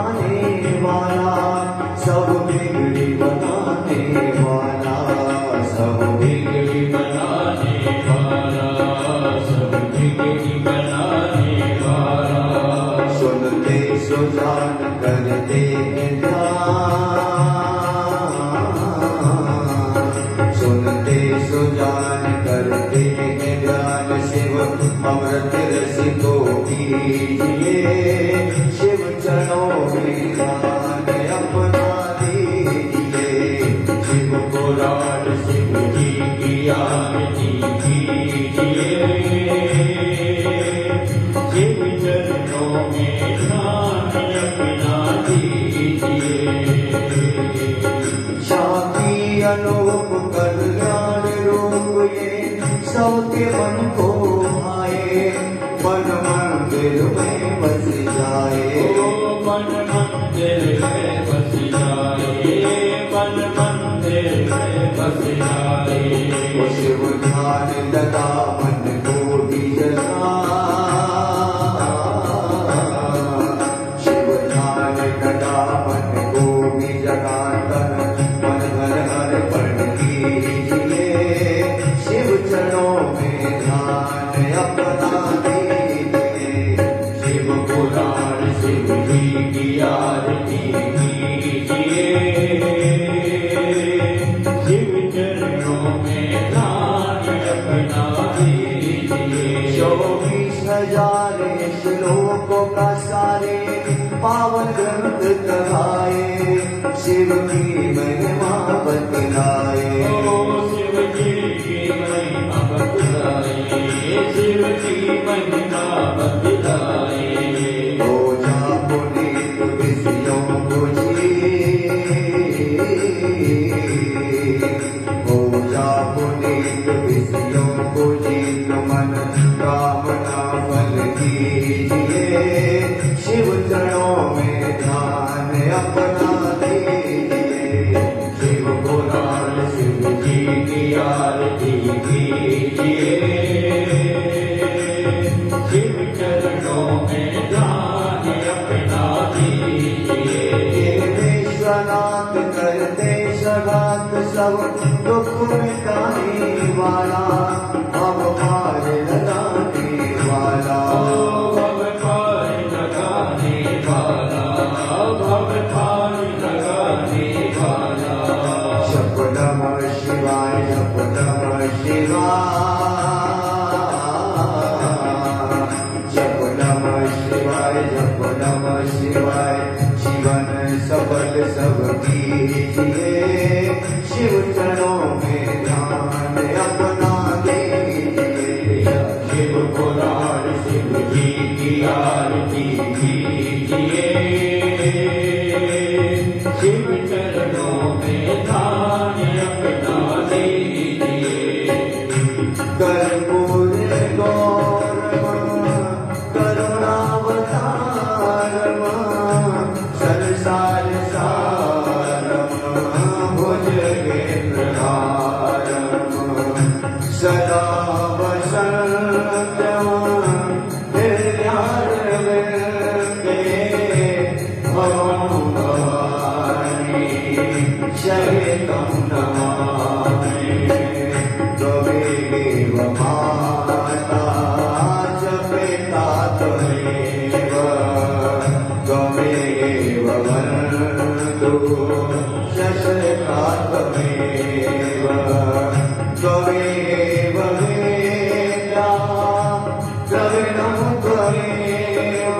बनाने वाला, सब बिगड़ी बनाने वाला, सब बिगड़ी बनाने वाला, सब बिगड़ी बनाने वाला। सुनते सुजान करते हैं ध्यान, सुनते सुजान करते हैं ध्यान, शिव अमृत रस को कीजिए, शिव चरणों में ध्यान अपना दीजिए, शिव पुराण शिव जी की आरती कीजिए, शिव चरणों में ध्यान अपना दीजिए। शांति अनूप कल्याण रूप ये सबके मन को भाए, मन मंदिर में बस जाए, मन मंदिर में बस जाए, मन मंदिर में बस जाए। शिव ध्यान लगा मन को भी जगा, शिव ध्यान लगा मन को भी जगा, मन घर हर पढ़ कीजिए, शिव चरणों में ध्यान अपना दीजिए, शिव पुराण शिव जी की आरती कीजिए, शिव चरणों में ध्यान अपना दीजिए। 24,000 श्लोकों का सारे पावन ग्रंथ कहाए, शिव की महिमा बतलाए, शिव जी की महिमा बतलाए, शिव की महिमा बतलाए। हो जा पुनीत विषयों को जी, हो जा पुनीत विषयों को जीत, मन कामना फल कीजिए, शिव चरणों में ध्यान अपना दीजिए, शिव पुराण शिव जी की आरती कीजिए, शिव चरणों में ध्यान अपना दीजिए। विश्वनाथ करते सगात सब दुख मिटाने वाला, अब पार लगाने वाला, अब पार लगाने वाला, अब पार लगाने वाला। जप नमः शिवाय, जप नमः शिवाय, जप नमः शिवाय, जप नमः शिवाय, जीवन सफल सब कीजिए, शिव चरणों में ध्यान अपना दीजिए, शिव पुराण शिव जी की आरती कीजिए, शिव चरणों में ध्यान अपना दीजिए। कर्पूर गौरम करुणावतारम, संसार सारम भुजगेन्द्रहारम, सदा वसन्तं हृदयारविन्दे, भवं भवानी शयितं नमामि, त्वमेव माता च पिता त्वमेव, त्वमेव बन्धुः शशका त्वमेव, त्वमेव वेदा द्रविणं त्वमेव,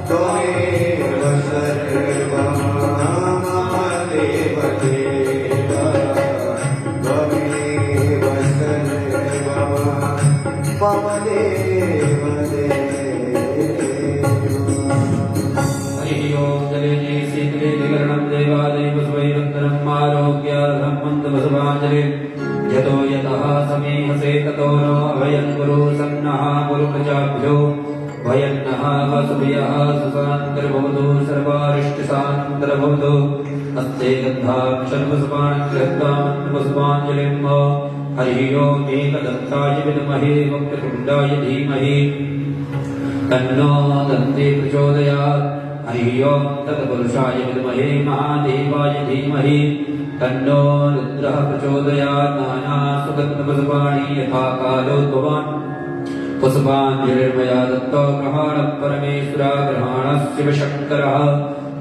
त्वमेव सर्वं मम देव देव, त्वमेव सर्वं मम देव देव। हरि ओम जले शीतले दिगरणं देवादेव स्वैरन्तरम् आरोग्यार्थं मन्दवसुभाञ्जलि, यतो यतः समीहसे ततो नो अभयं कुरु, सन्नः कुरु प्रजाभ्यो भयन्नः वसुभ्यः सुसान्तर्भवतु, सर्वारिष्टसान्तर्भवतु। हस्ते गन्धां शर्वसुपान् कृत्वा मन्दवसुभाञ्जलिं, हरि ओम एकदन्ताय विद्महे वक्रतुण्डाय धीमहि तन्नो दन्ति प्रचोदयात्। हरि ओं तत्पुरुषाय विद्महे महादेवाय धीमहि तन्नो रुद्रः प्रचोदयात्। नानासुगन्धपुष्पाणि यथा कालोद्भवान् पुष्पाञ्जलिर्मया दत्तो ग्रहाणः परमेश्वरः शिवशङ्करः।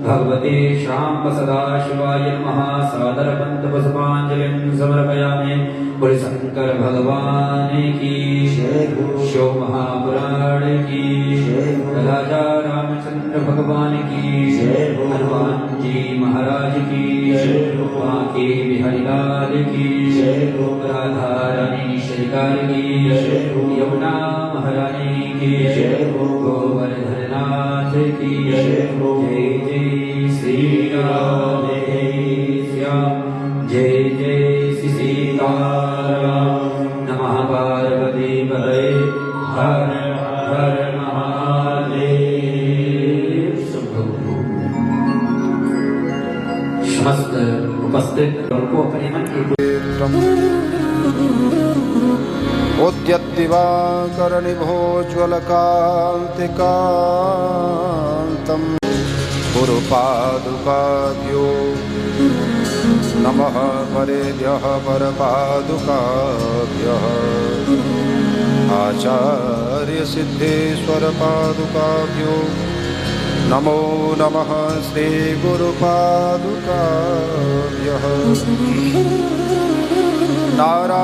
भगवते शाम्ब सदाशिवाय नमः। सादरपन्तपुष्पाञ्जलिं समर्पयामि। बोले शंकर भगवान की शिव महापुराण की राजा रामचंद्र भगवान की हनुमान जी महाराज की बांके बिहारी लाल की राधा रानी श्रीकार की यमुना महारानी की गोवर्धन नाथ की जय जय श्री राम जय श्याम जय जय श्री सीताराम। नमः पार्वती पतये हर हर महादेव। समस्त उपस्थित को अपने मन के उद्यद्दिवाकरनिभोज्वलकान्तिकान्तम् गुरुपादुकाभ्यो नमः परेभ्यः परपादुकाभ्यः आचार्यसिद्धेश्वरपादुकाभ्यो नमो नमः श्रीगुरुपादुकाभ्यः। नारायणं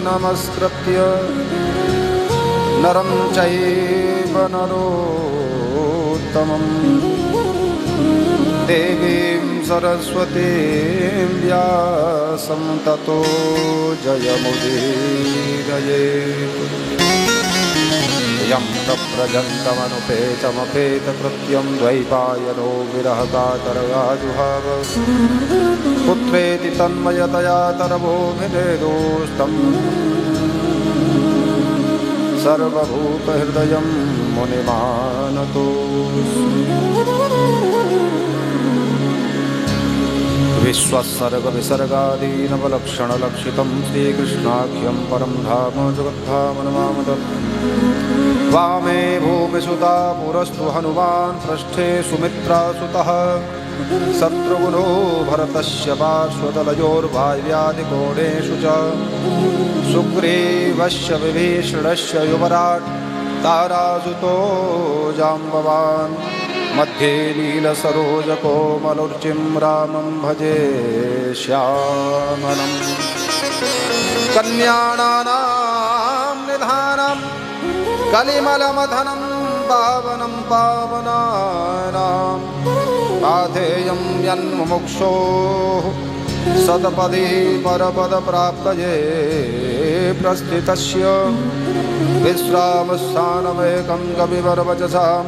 नमस्कृत्य नरं चैव नरोत्तमं देवीं सरस्वतीं व्यासं ततो जयमुदीरयेत्। यं प्रव्रजन्तमनुपेतमपेतकृत्यं द्वैपायनो विरहकातरगाजुहाव पुत्रेति तन्मयतया तरवोभिनेदोस्तम् सर्वभूतहृदयं मुनिमानतोऽस्मि। विश्वसर्गविसर्गादीनवलक्षणलक्षितं श्रीकृष्णाख्यं परं धाम जगद्धाम नमामः। वामे भूमिसुता पुरस्तु हनुमान् पृष्ठे सुमित्रासुतः शत्रुघ्नो भरतस्य पार्श्वदलयोर्वाव्यादिकोणेषु च सुग्रीवस्य विभीषणस्य युवराट् तारासुतो जाम्बवान् मध्ये नीलसरोजकोमलरुचिं रामं भजे श्यामलम्। कल्याणानां निधानं कलिमलमधनं पावनं पावनानां पाथेयं यन्मुमुक्षोः सतपदी परपदप्राप्तये प्रस्थितस्य विश्रामस्थानमेकं कविवरवचसां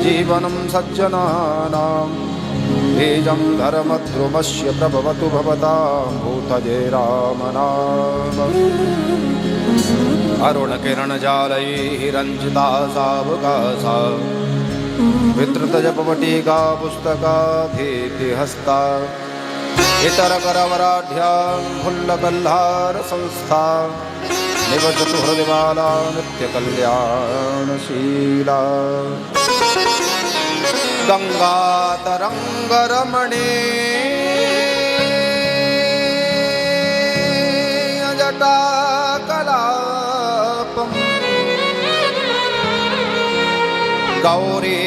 जीवनं सज्जनानां बीजं धर्मद्रुमस्य प्रभवतु भवतां भूतये रामनाम। अरुणकिरणजालैः रञ्जिता सावकाशा विस्तृतजपवटिका पुस्तकाभीतिहस्ता इतरकरवराढ्यां फुल्लकल्हारसंस्था निवसतु हृदिबाला नित्यकल्याणशीला। गङ्गातरङ्गरमणीयजटाकलापम् गौरी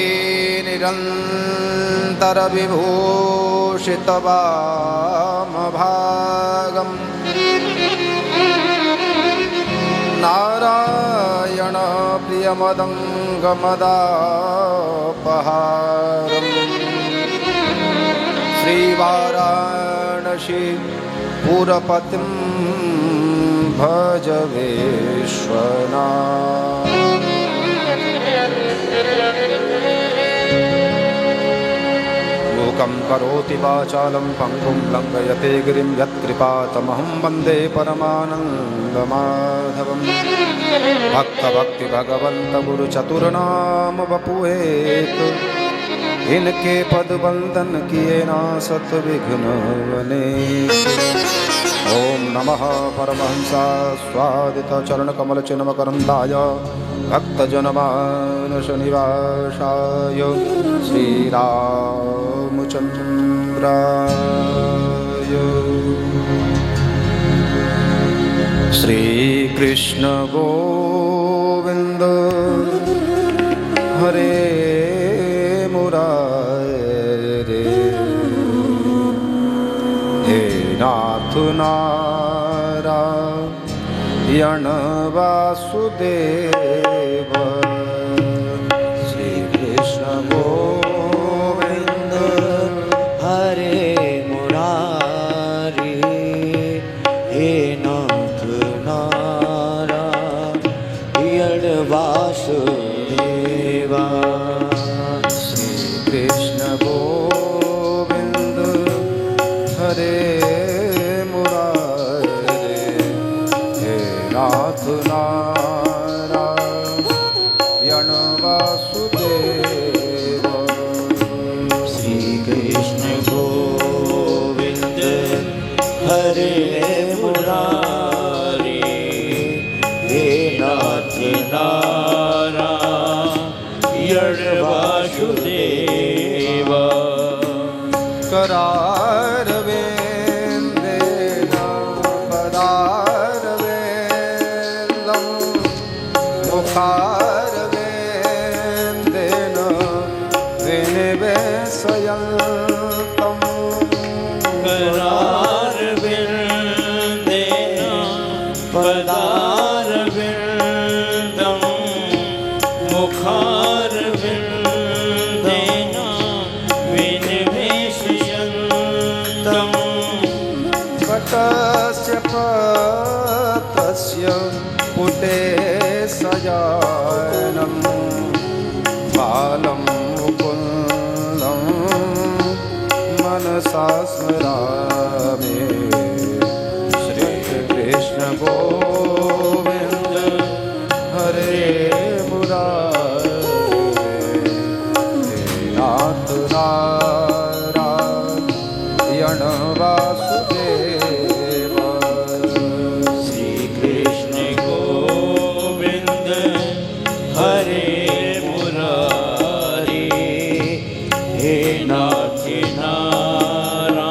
निरन्तरविभूषितवामभागम् नारायण प्रियमदङ्गमदापहारम् श्रीवाराणसी पुरपतिं भज विश्वनाथ। मूकं करोति वाचालं पङ्गुं लङ्घयते गिरिं यत्कृपातमहं वन्दे परमानन्दमाधवम्। भक्ति भगवन्त गुरु चतुर्नाम वपुएक इनके पद वंदन किए ना सत विघ्न बने। ॐ नमः परमहंसास्वादितचरणकमलचिन्मकरन्दाय भक्तजनमानसनिवासाय श्रीरामचन्द्राय श्रीकृष्ण गोविन्द हरे मुरारे हे नाथ नारायण वासुदेव श्रीकृष्ण गोविन्द हरे मुरारी हे नाथ नारायण वासुदेवा श्रीकृष्ण गोविन्द हरे मुरारे हे नाथ नारायण वासुदेव श्रीकृष्ण गोविन्द हरे मुरारी हे नाथ नारायण वासुदेवा करारविन्देन पदारविन्दं मुखारविन्देन विनिवेशयन्तम् करारविन्देन पदारविन्दं मुखारविन्देन विनिवेशयन्तम् पटस्य पतस्य पुटे सजानं बालं मुकुन्दं मनसा स्मरामि श्रीकृष्ण गोविन्द हरे मुरारे हे नाथ नारायण वासुदेव श्रीकृष्ण गोविन्द हरे मुरारी हे नाथ नारायण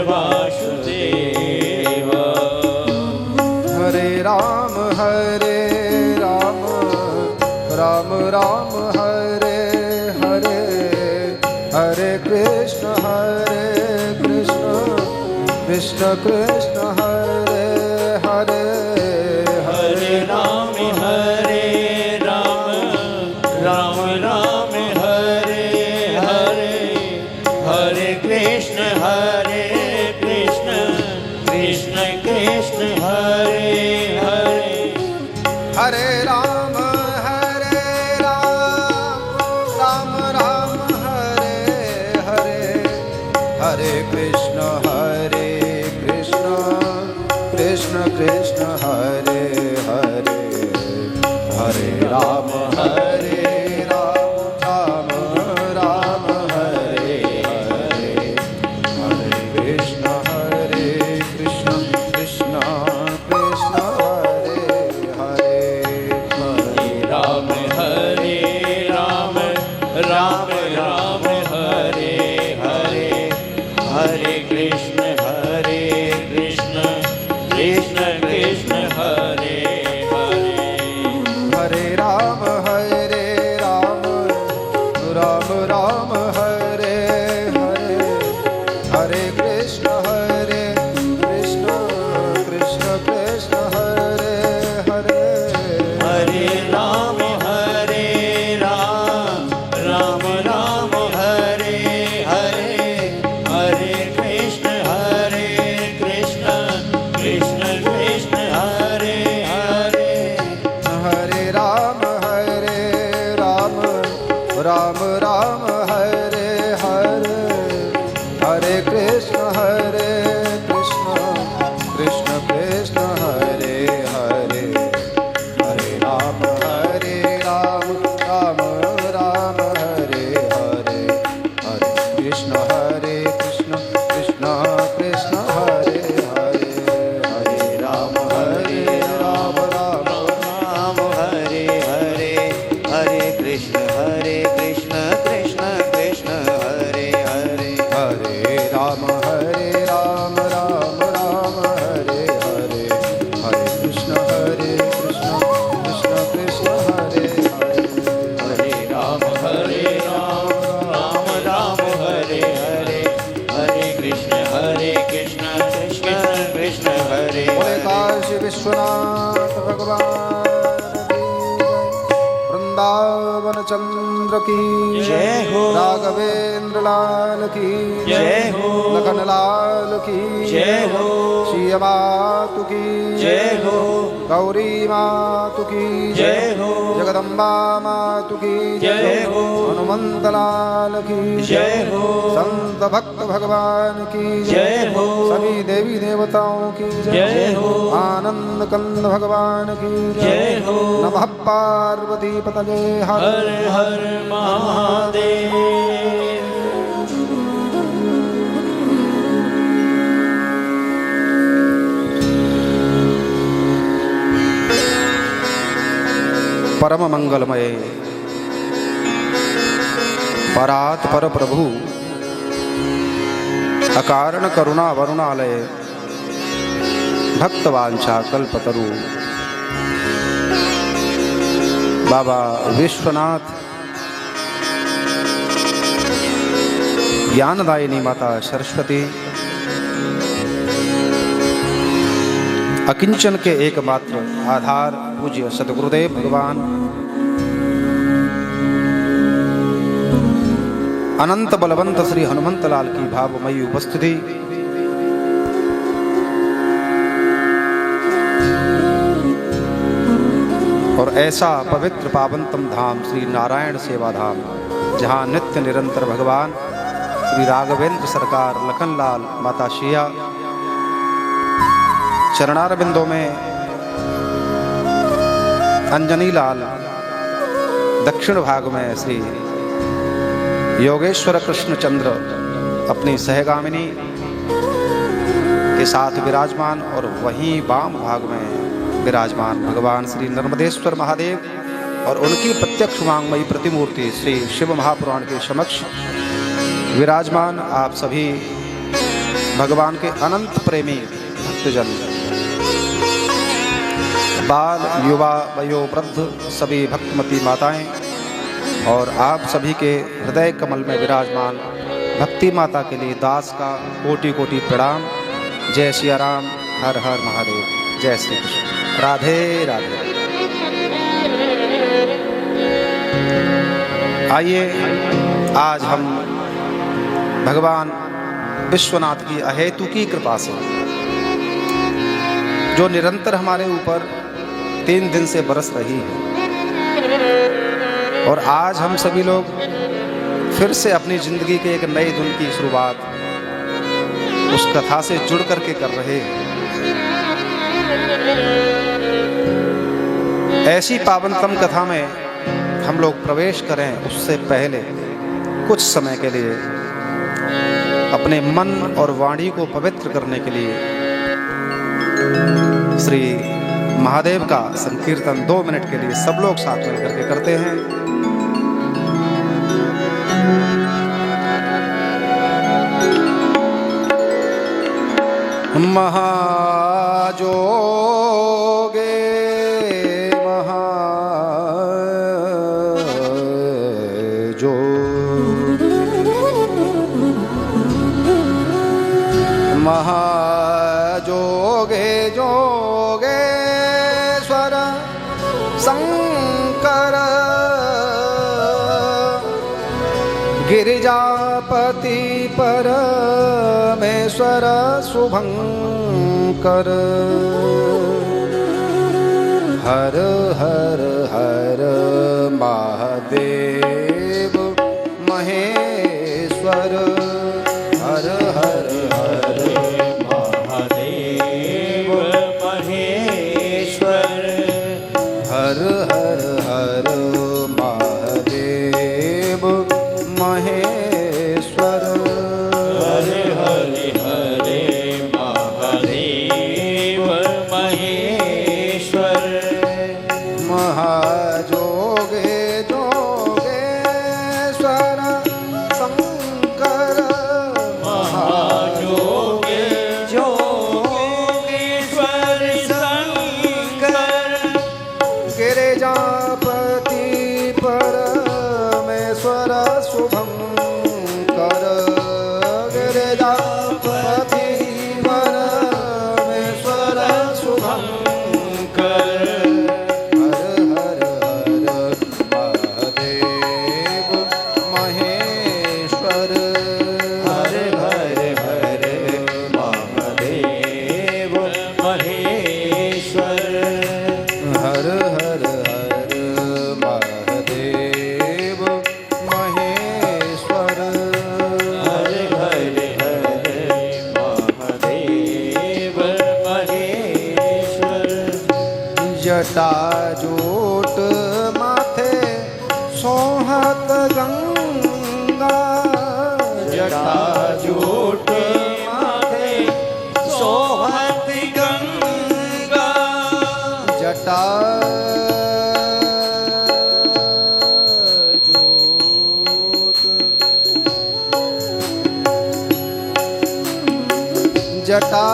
वासुदेवा हरे राम राम राम हरे हरे हरे कृष्ण कृष्ण कृष्ण हरे हरे हरे राम राम राम हरे हरे हरे कृष्ण कृष्ण कृष्ण हरे हरे हरे राम राम राम हरे हरे हरे कृष्ण कृष्ण कृष्ण हरे हरे हरे राम राम राम हरे हरे हरे कृष्ण कृष्ण कृष्ण हरे हरे हरे राम राम राम हरे हरे हरे कृष्ण कृष्ण कृष्ण हरे हरे हरे राम राम राम हरे हरे हरे कृष्ण कृष्ण कृष्ण हरे हरे हरे राम राम राम हरे हरे हरे कृष्ण कृष्ण कृष्ण हरे हरे हरे राम राम राम हरे हरे हरे कृष्ण कृष्ण कृष्ण हरे हरे हरे राम राम राम हरे हरे हरे कृष्ण कृष्ण कृष्ण हरे वृंदावन चंद्र की जय हो। राघवेंद्र लाल की जय हो। लखन लाल की जय हो। सिया मातु की जय हो। गौरी मातु की जय हो। जगदम्बा मातु की जय हो। हनुमंत लाल की जय हो। संत भक्त भगवान की जय हो। सभी देवी देवताओं की जय हो। आनंद कंद भगवान की जय हो। नमः पार्वती पतये हर हर हर महादेव। परम मंगलमय परात पर प्रभु अकारण करुणा वरुणालय भक्तवांछा कल्पतरु बाबा विश्वनाथ ज्ञानदायिनी माता सरस्वती अकिंचन के एकमात्र आधार पूज्य सद्गुरुदेव भगवान अनंत बलवंत श्री हनुमंत लाल की भावमयी उपस्थिति और ऐसा पवित्र पावनतम धाम श्री नारायण सेवा धाम जहाँ नित्य निरंतर भगवान श्री राघवेंद्र सरकार लखनलाल माता शिया चरणारविंदों में अंजनी लाल दक्षिण भाग में श्री योगेश्वर कृष्ण चंद्र अपनी सहगामिनी के साथ विराजमान और वहीं वाम भाग में विराजमान भगवान श्री नर्मदेश्वर महादेव और उनकी प्रत्यक्ष वांगमयी प्रतिमूर्ति श्री शिव महापुराण के समक्ष विराजमान आप सभी भगवान के अनंत प्रेमी भक्तजन बाल युवा वयो वृद्ध सभी भक्तमती माताएं और आप सभी के हृदय कमल में विराजमान भक्ति माता के लिए दास का कोटि कोटि प्रणाम। जय सिया राम, हर हर महादेव, जय श्री कृष्ण, राधे राधे। आइए आज हम भगवान विश्वनाथ की अहेतुकी कृपा से जो निरंतर हमारे ऊपर 3 दिन से बरस रही है और आज हम सभी लोग फिर से अपनी जिंदगी के एक नए दिन की शुरुआत उस कथा से जुड़ करके कर रहे हैं। ऐसी पावनतम कथा में हम लोग प्रवेश करें उससे पहले कुछ समय के लिए अपने मन और वाणी को पवित्र करने के लिए श्री महादेव का संकीर्तन 2 मिनट के लिए सब लोग साथ मिलकर के करते हैं। महाजोगे महाजो महाजोगे जोगेश्वर शंकर गिरिजापति परमेश्वर शुभंकर हर हर हर महादेव महेश्वर हर हर हर महादेव महेश्वर हर हर हर महादेव महेश्वर हरे हरे हरे महादेव महेश्वर महाजोगे जोगेश्वर शंकर महाजोगे जोगेश्वर शंकर गिरिजापति परमेश्वर शुभंकर गिरिजापति परमेश्वर शुभंकर हर हर हर महादेव जटा जोट माथे सोहत गंगा, जटा जोट माथे सोहत गंगा, जटा जटा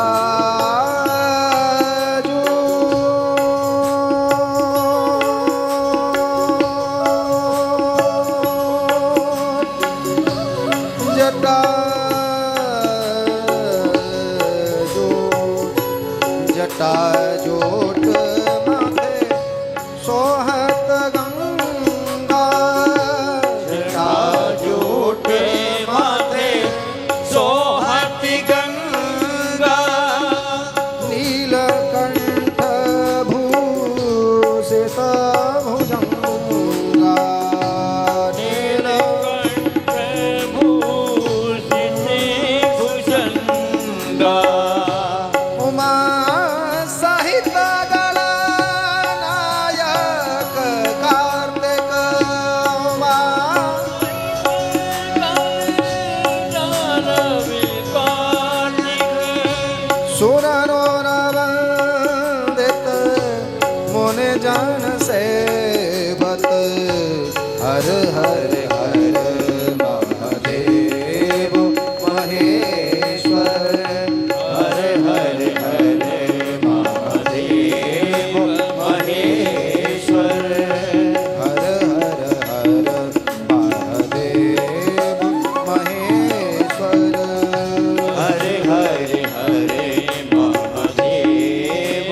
जटा जोट माथे सोहत गंगा, जटा जोट माथे सोहत गंगा, नीलकंठ भूषित भुजंगा, नीलकंठ भूषित भुजंगा, उमा सहित गणनायक कार्तिक, उमा सुरनो वंदित मुनि जन सेवत, हर हर हर महादेव महेश्वर, हर हर हर महादेव महेश्वर, हर हर हर महादेव महेश्वर, हर हर हर महादेव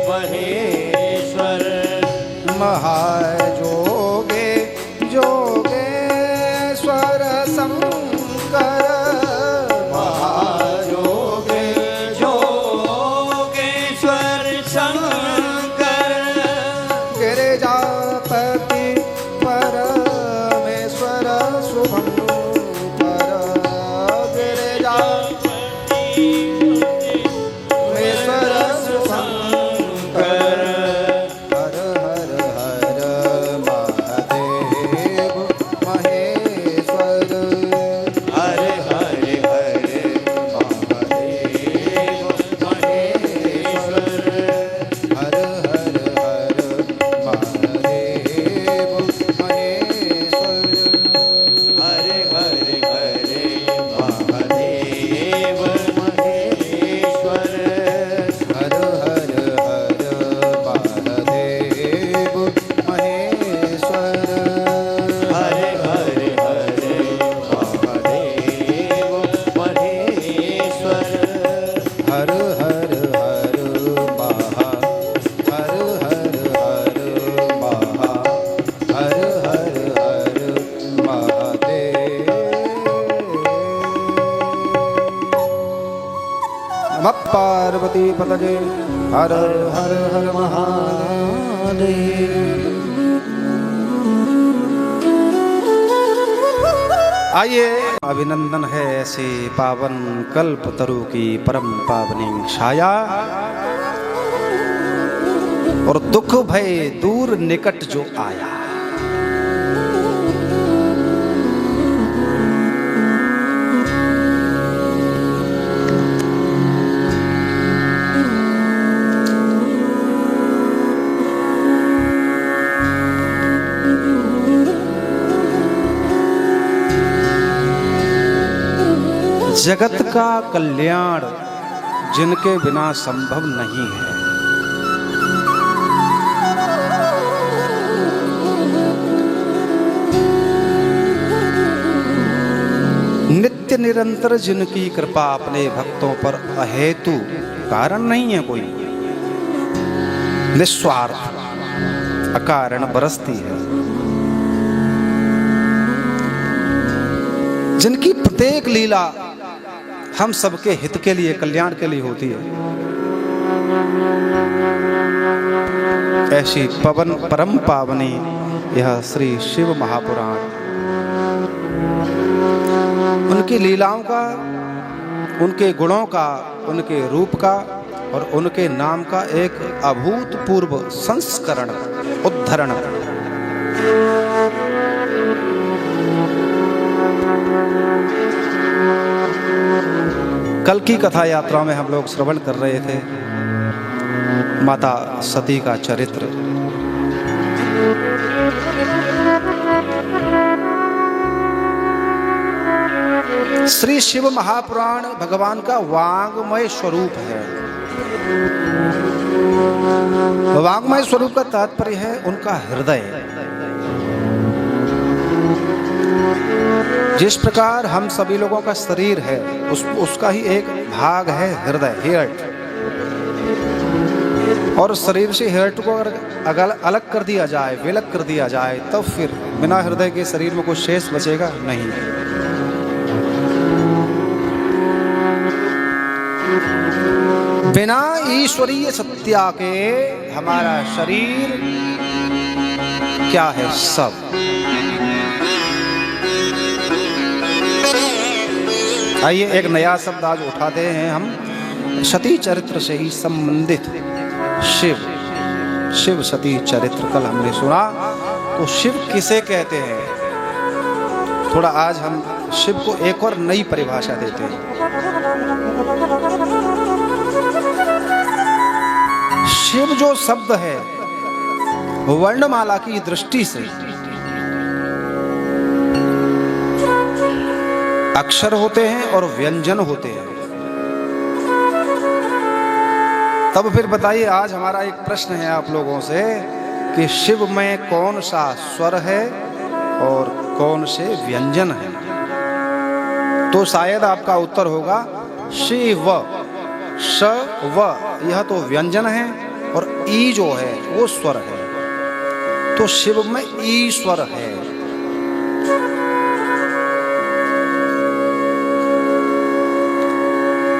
महेश्वर, महाजोगे जोगेश्वर शंकर, महायोगे योगेश्वर शंकर, गिरिजापति परमेश्वर शुभंकर, गिरिजापतिश्वर शुभंकर, हर हर हर महादेव महेश्वर, हर हर हर महादेव महेश्वर, हर हर हर महादेव महेश्वर, हर हर हर महादेव महेश्वर, हर हर हर महादेव महेश्वर, हर हर हर महादेव महेश्वर, हर हर हर महा, हर हर हर महा, हर हर हर महादेव। नमः पार्वती पतये, हर हर हर महादेव। आइए, अभिनंदन है ऐसे पावन कल्प तरु की परम पावनी छाया, और दुख भय दूर निकट जो आया। जगत का कल्याण जिनके बिना संभव नहीं है। नित्य निरंतर जिनकी कृपा अपने भक्तों पर अहेतु, कारण नहीं है कोई, निस्वार्थ अकारण बरसती है। जिनकी प्रत्येक लीला हम सबके हित के लिए, कल्याण के लिए होती है। ऐसी पवन परम पावनी यह श्री शिव महापुराण, उनकी लीलाओं का, उनके गुणों का, उनके रूप का और उनके नाम का एक अभूतपूर्व संस्करण, उद्धरण। कल की कथा यात्रा में हम लोग श्रवण कर रहे थे माता सती का चरित्र। श्री शिव महापुराण भगवान का वांग्मय स्वरूप है। वांग्मय स्वरूप का तात्पर्य है उनका हृदय। जिस प्रकार हम सभी लोगों का शरीर है, उसका ही एक भाग है हृदय, हार्ट। और शरीर से हार्ट को अगर अलग कर दिया जाए, विलग कर दिया जाए, तब फिर बिना हृदय के शरीर में कुछ शेष बचेगा नहीं। बिना ईश्वरीय सत्या के हमारा शरीर क्या है? सब। आइए एक नया शब्द आज उठाते हैं हम, सती चरित्र से ही संबंधित शिव सती चरित्र। कल हमने सुना, तो शिव किसे कहते हैं? थोड़ा आज हम शिव को एक और नई परिभाषा देते हैं। शिव जो शब्द है वर्णमाला की दृष्टि से अक्षर होते हैं और व्यंजन होते हैं। तब फिर बताइए, आज हमारा एक प्रश्न है आप लोगों से कि शिव में कौन सा स्वर है और कौन से व्यंजन है? तो शायद आपका उत्तर होगा शिव, श व, यह तो व्यंजन है और ई जो है वो स्वर है। तो शिव में ईश्वर है।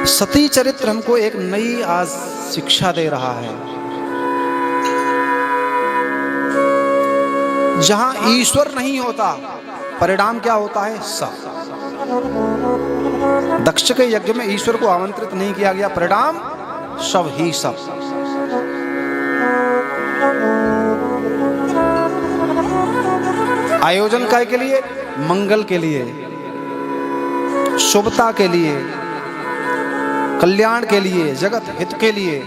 सती चरित्र हमको एक नई आज शिक्षा दे रहा है। जहां ईश्वर नहीं होता, परिणाम क्या होता है? सब। दक्ष के यज्ञ में ईश्वर को आमंत्रित नहीं किया गया, परिणाम सब ही सब। आयोजन काय के लिए? मंगल के लिए, शुभता के लिए, कल्याण के लिए, जगत हित के लिए।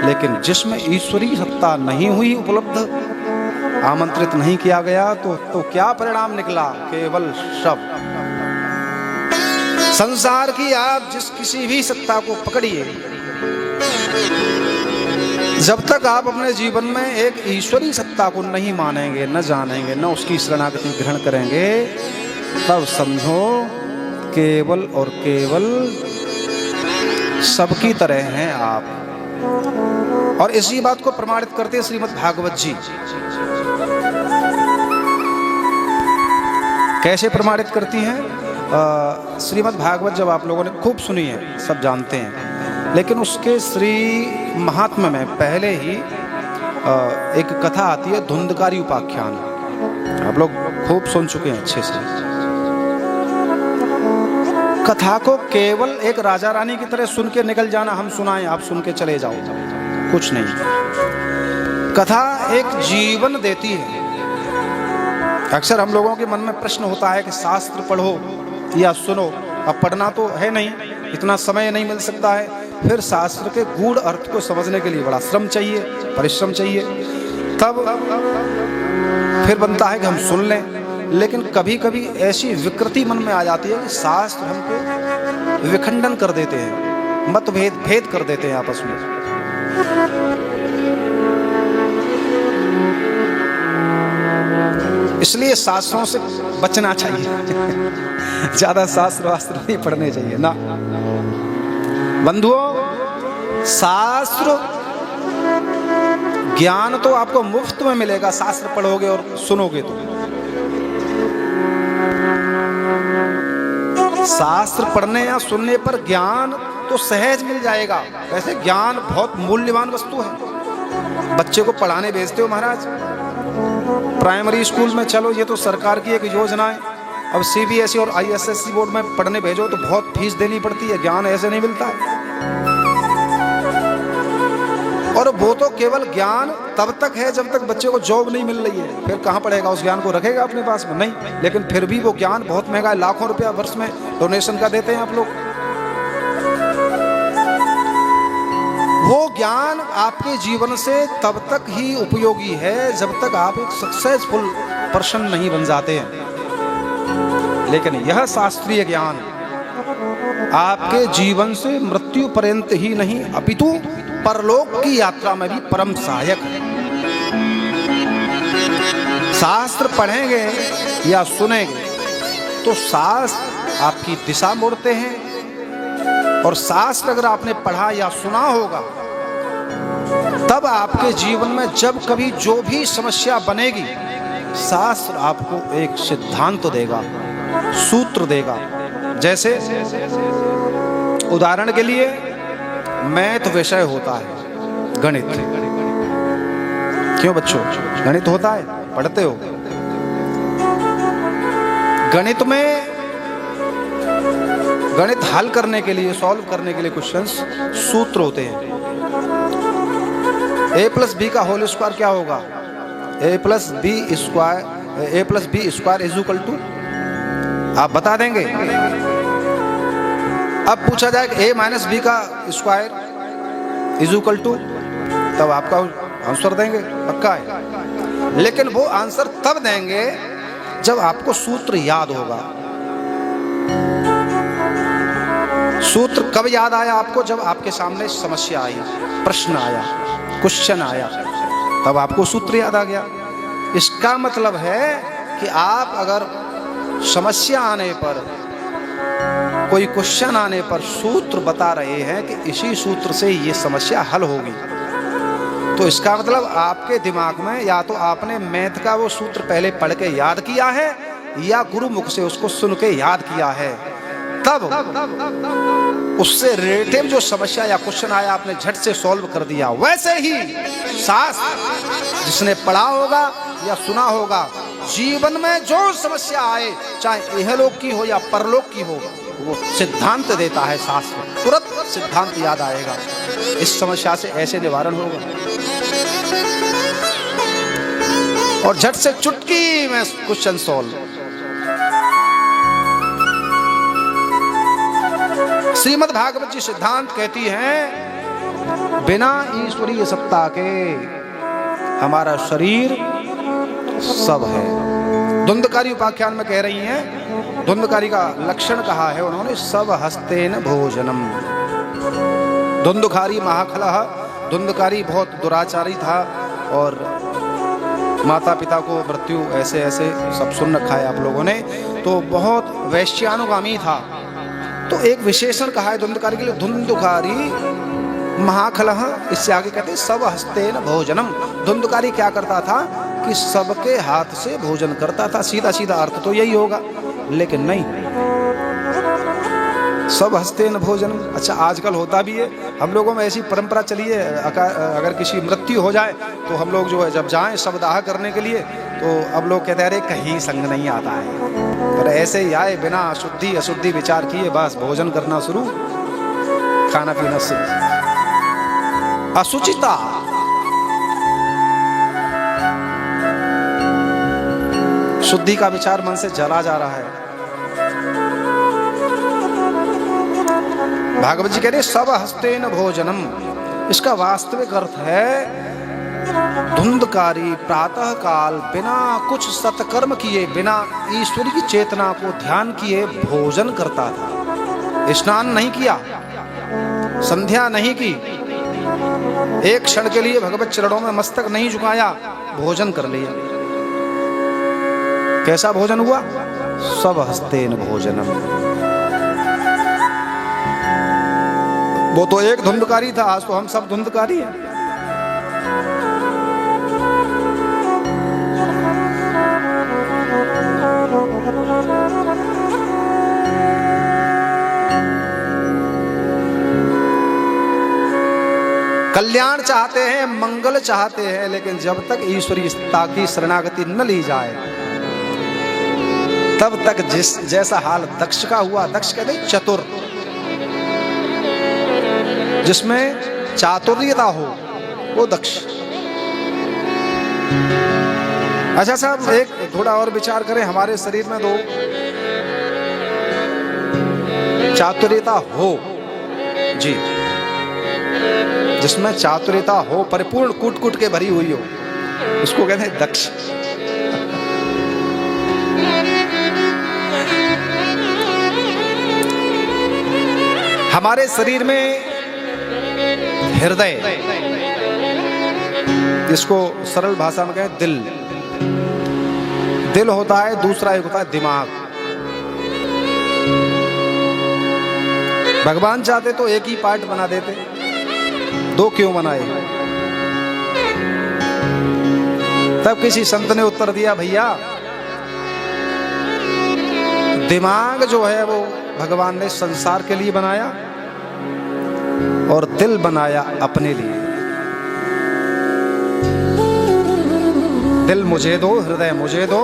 लेकिन जिसमें ईश्वरीय सत्ता नहीं हुई उपलब्ध, आमंत्रित नहीं किया गया, तो क्या परिणाम निकला? केवल शब्द। संसार की आप जिस किसी भी सत्ता को पकड़िए, जब तक आप अपने जीवन में एक ईश्वरीय सत्ता को नहीं मानेंगे, न जानेंगे, न उसकी शरणागति ग्रहण करेंगे, तब समझो केवल और केवल सबकी तरह हैं आप। और इसी बात को प्रमाणित करते हैं श्रीमद् भागवत जी। कैसे प्रमाणित करती हैं? श्रीमद् भागवत जब आप लोगों ने खूब सुनी है, सब जानते हैं, लेकिन उसके श्री महात्म्य में पहले ही एक कथा आती है, धुंधकारी उपाख्यान। आप लोग खूब सुन चुके हैं अच्छे से। कथा को केवल एक राजा रानी की तरह सुन के निकल जाना, हम सुनाएं आप सुन के चले जाओ, कुछ नहीं। कथा एक जीवन देती है। अक्सर हम लोगों के मन में प्रश्न होता है कि शास्त्र पढ़ो या सुनो। अब पढ़ना तो है नहीं, इतना समय नहीं मिल सकता है, फिर शास्त्र के गूढ़ अर्थ को समझने के लिए बड़ा श्रम चाहिए, परिश्रम चाहिए। तब फिर बनता है कि हम सुन लें। लेकिन कभी कभी ऐसी विकृति मन में आ जाती है कि शास्त्र हमको विखंडन कर देते हैं, मतभेद भेद कर देते हैं आपस में। इसलिए शास्त्रों से बचना चाहिए। ज्यादा शास्त्र वास्त्र नहीं पढ़ने चाहिए ना बंधुओं। शास्त्र ज्ञान तो आपको मुफ्त में मिलेगा, शास्त्र पढ़ोगे और सुनोगे तो। शास्त्र पढ़ने या सुनने पर ज्ञान तो सहज मिल जाएगा। वैसे ज्ञान बहुत मूल्यवान वस्तु है। बच्चे को पढ़ाने भेजते हो महाराज, प्राइमरी स्कूल में, चलो ये तो सरकार की एक योजना है। अब सीबीएसई और आईएसएससी बोर्ड में पढ़ने भेजो तो बहुत फीस देनी पड़ती है, ज्ञान ऐसे नहीं मिलता है। और वो तो केवल ज्ञान तब तक है जब तक बच्चे को जॉब नहीं मिल रही है। फिर कहाँ पढ़ेगा, उस ज्ञान को रखेगा अपने पास में? नहीं। लेकिन फिर भी वो ज्ञान बहुत महंगा है, लाखों रुपया वर्ष में डोनेशन का देते हैं आप लोग। वो ज्ञान आपके जीवन से तब तक ही उपयोगी है जब तक आप एक सक्सेसफुल पर्सन नहीं बन जाते हैं। लेकिन यह शास्त्रीय ज्ञान आपके जीवन से मृत्यु पर्यंत ही नहीं अपितु परलोक की यात्रा में भी परम सहायक है। शास्त्र पढ़ेंगे या सुनेंगे तो शास्त्र आपकी दिशा मोड़ते हैं, और शास्त्र अगर आपने पढ़ा या सुना होगा तब आपके जीवन में जब कभी जो भी समस्या बनेगी, शास्त्र आपको एक सिद्धांत देगा, सूत्र देगा। जैसे उदाहरण के लिए मैथ विषय होता है, गणित। क्यों बच्चों, गणित होता है, पढ़ते हो? गणित में गणित हल करने के लिए, सॉल्व करने के लिए क्वेश्चंस सूत्र होते हैं। a+b का होल स्क्वायर क्या होगा? a+b square is equal to, आप बता देंगे? अब पूछा जाए कि a-b का स्क्वायर इज इक्वल टू, तब आपका आंसर देंगे, पक्का है। लेकिन वो आंसर तब देंगे जब आपको सूत्र याद होगा। सूत्र कब याद आया आपको? जब आपके सामने समस्या आई, प्रश्न आया, क्वेश्चन आया, तब आपको सूत्र याद आ गया। इसका मतलब है कि आप अगर समस्या आने पर, कोई क्वेश्चन आने पर सूत्र बता रहे हैं कि इसी सूत्र से ये समस्या हल होगी, तो इसका मतलब आपके दिमाग में या तो आपने मैथ का वो सूत्र पहले पढ़ के याद किया है या गुरु मुख से उसको सुन के याद किया है। तब उससे रिलेटेड जो समस्या या क्वेश्चन आया आपने झट से सॉल्व कर दिया। वैसे ही शास्त्र जिसने पढ़ा होगा या सुना होगा, जीवन में जो समस्या आए, चाहे इहलोक की हो या परलोक की हो, वो सिद्धांत देता है शास्त्र, तुरंत सिद्धांत याद आएगा, इस समस्या से ऐसे निवारण होगा, और झट से चुटकी में क्वेश्चन सॉल्व। श्रीमद् भागवत जी सिद्धांत कहती हैं, बिना ईश्वरीय सत्ता के हमारा शरीर सब है। धुंधकारी उपाख्यान में कह रही हैं, धुंधकारी का लक्षण कहा है उन्होंने, सब हस्तेन भोजनम। धुंधकारी महाखलः, धुंधकारी बहुत दुराचारी था और माता पिता को मृत्यु ऐसे ऐसे सब सुन रखा है आप लोगों ने, तो बहुत वैश्यानुगामी था। तो एक विशेषण कहा है धुंधकारी के लिए, धुंधकारी महाखलः, इससे आगे कहते हैं सब हस्तेन भोजनम। धुंधकारी क्या करता था कि सबके हाथ से भोजन करता था, सीधा सीधा अर्थ तो यही होगा, लेकिन नहीं, सब हस्तेन भोजनम। अच्छा, आजकल होता भी है, हम लोगों में ऐसी परंपरा चली है, अगर किसी मृत्यु हो जाए तो हम लोग जो है जब जाएं शवदाह करने के लिए, तो अब लोग कहते हैं अरे कहीं संग नहीं आता है, पर ऐसे ही आए, बिना शुद्धि अशुद्धि विचार किए बस भोजन करना शुरू, खाना पीना शुरू। अशुचिता, शुद्धि का विचार मन से जला जा रहा है। भागवत जी कह रहे सब हस्तेन भोजनम, इसका वास्तविक अर्थ है धुंधकारी प्रातः काल बिना कुछ सत्कर्म किए, बिना ईश्वरी की चेतना को ध्यान किए भोजन करता था। स्नान नहीं किया, संध्या नहीं की, एक क्षण के लिए भगवत चरणों में मस्तक नहीं झुकाया, भोजन कर लिया। कैसा भोजन हुआ? सब हस्तेन भोजनम। वो तो एक धुंधकारी था, आज तो हम सब धुंधकारी हैं। कल्याण चाहते हैं, मंगल चाहते हैं, लेकिन जब तक ईश्वरीय सत्ता की शरणागति न ली जाए तब तक जैसा हाल दक्ष का हुआ, दक्ष कहते हैं चतुर, जिसमें चातुर्यता हो, वो दक्ष। अच्छा साहब, एक थोड़ा और विचार करें, हमारे शरीर में दो चातुर्यता हो जी, जिसमें चातुर्यता हो, परिपूर्ण कूट कूट के भरी हुई हो, उसको कहते हैं दक्ष। हमारे शरीर में हृदय, जिसको सरल भाषा में कहें दिल, दिल होता है, दूसरा एक होता है दिमाग। भगवान चाहते तो एक ही पार्ट बना देते, दो क्यों बनाए? तब किसी संत ने उत्तर दिया, भैया दिमाग जो है वो भगवान ने संसार के लिए बनाया और दिल बनाया अपने लिए। दिल मुझे दो, हृदय मुझे दो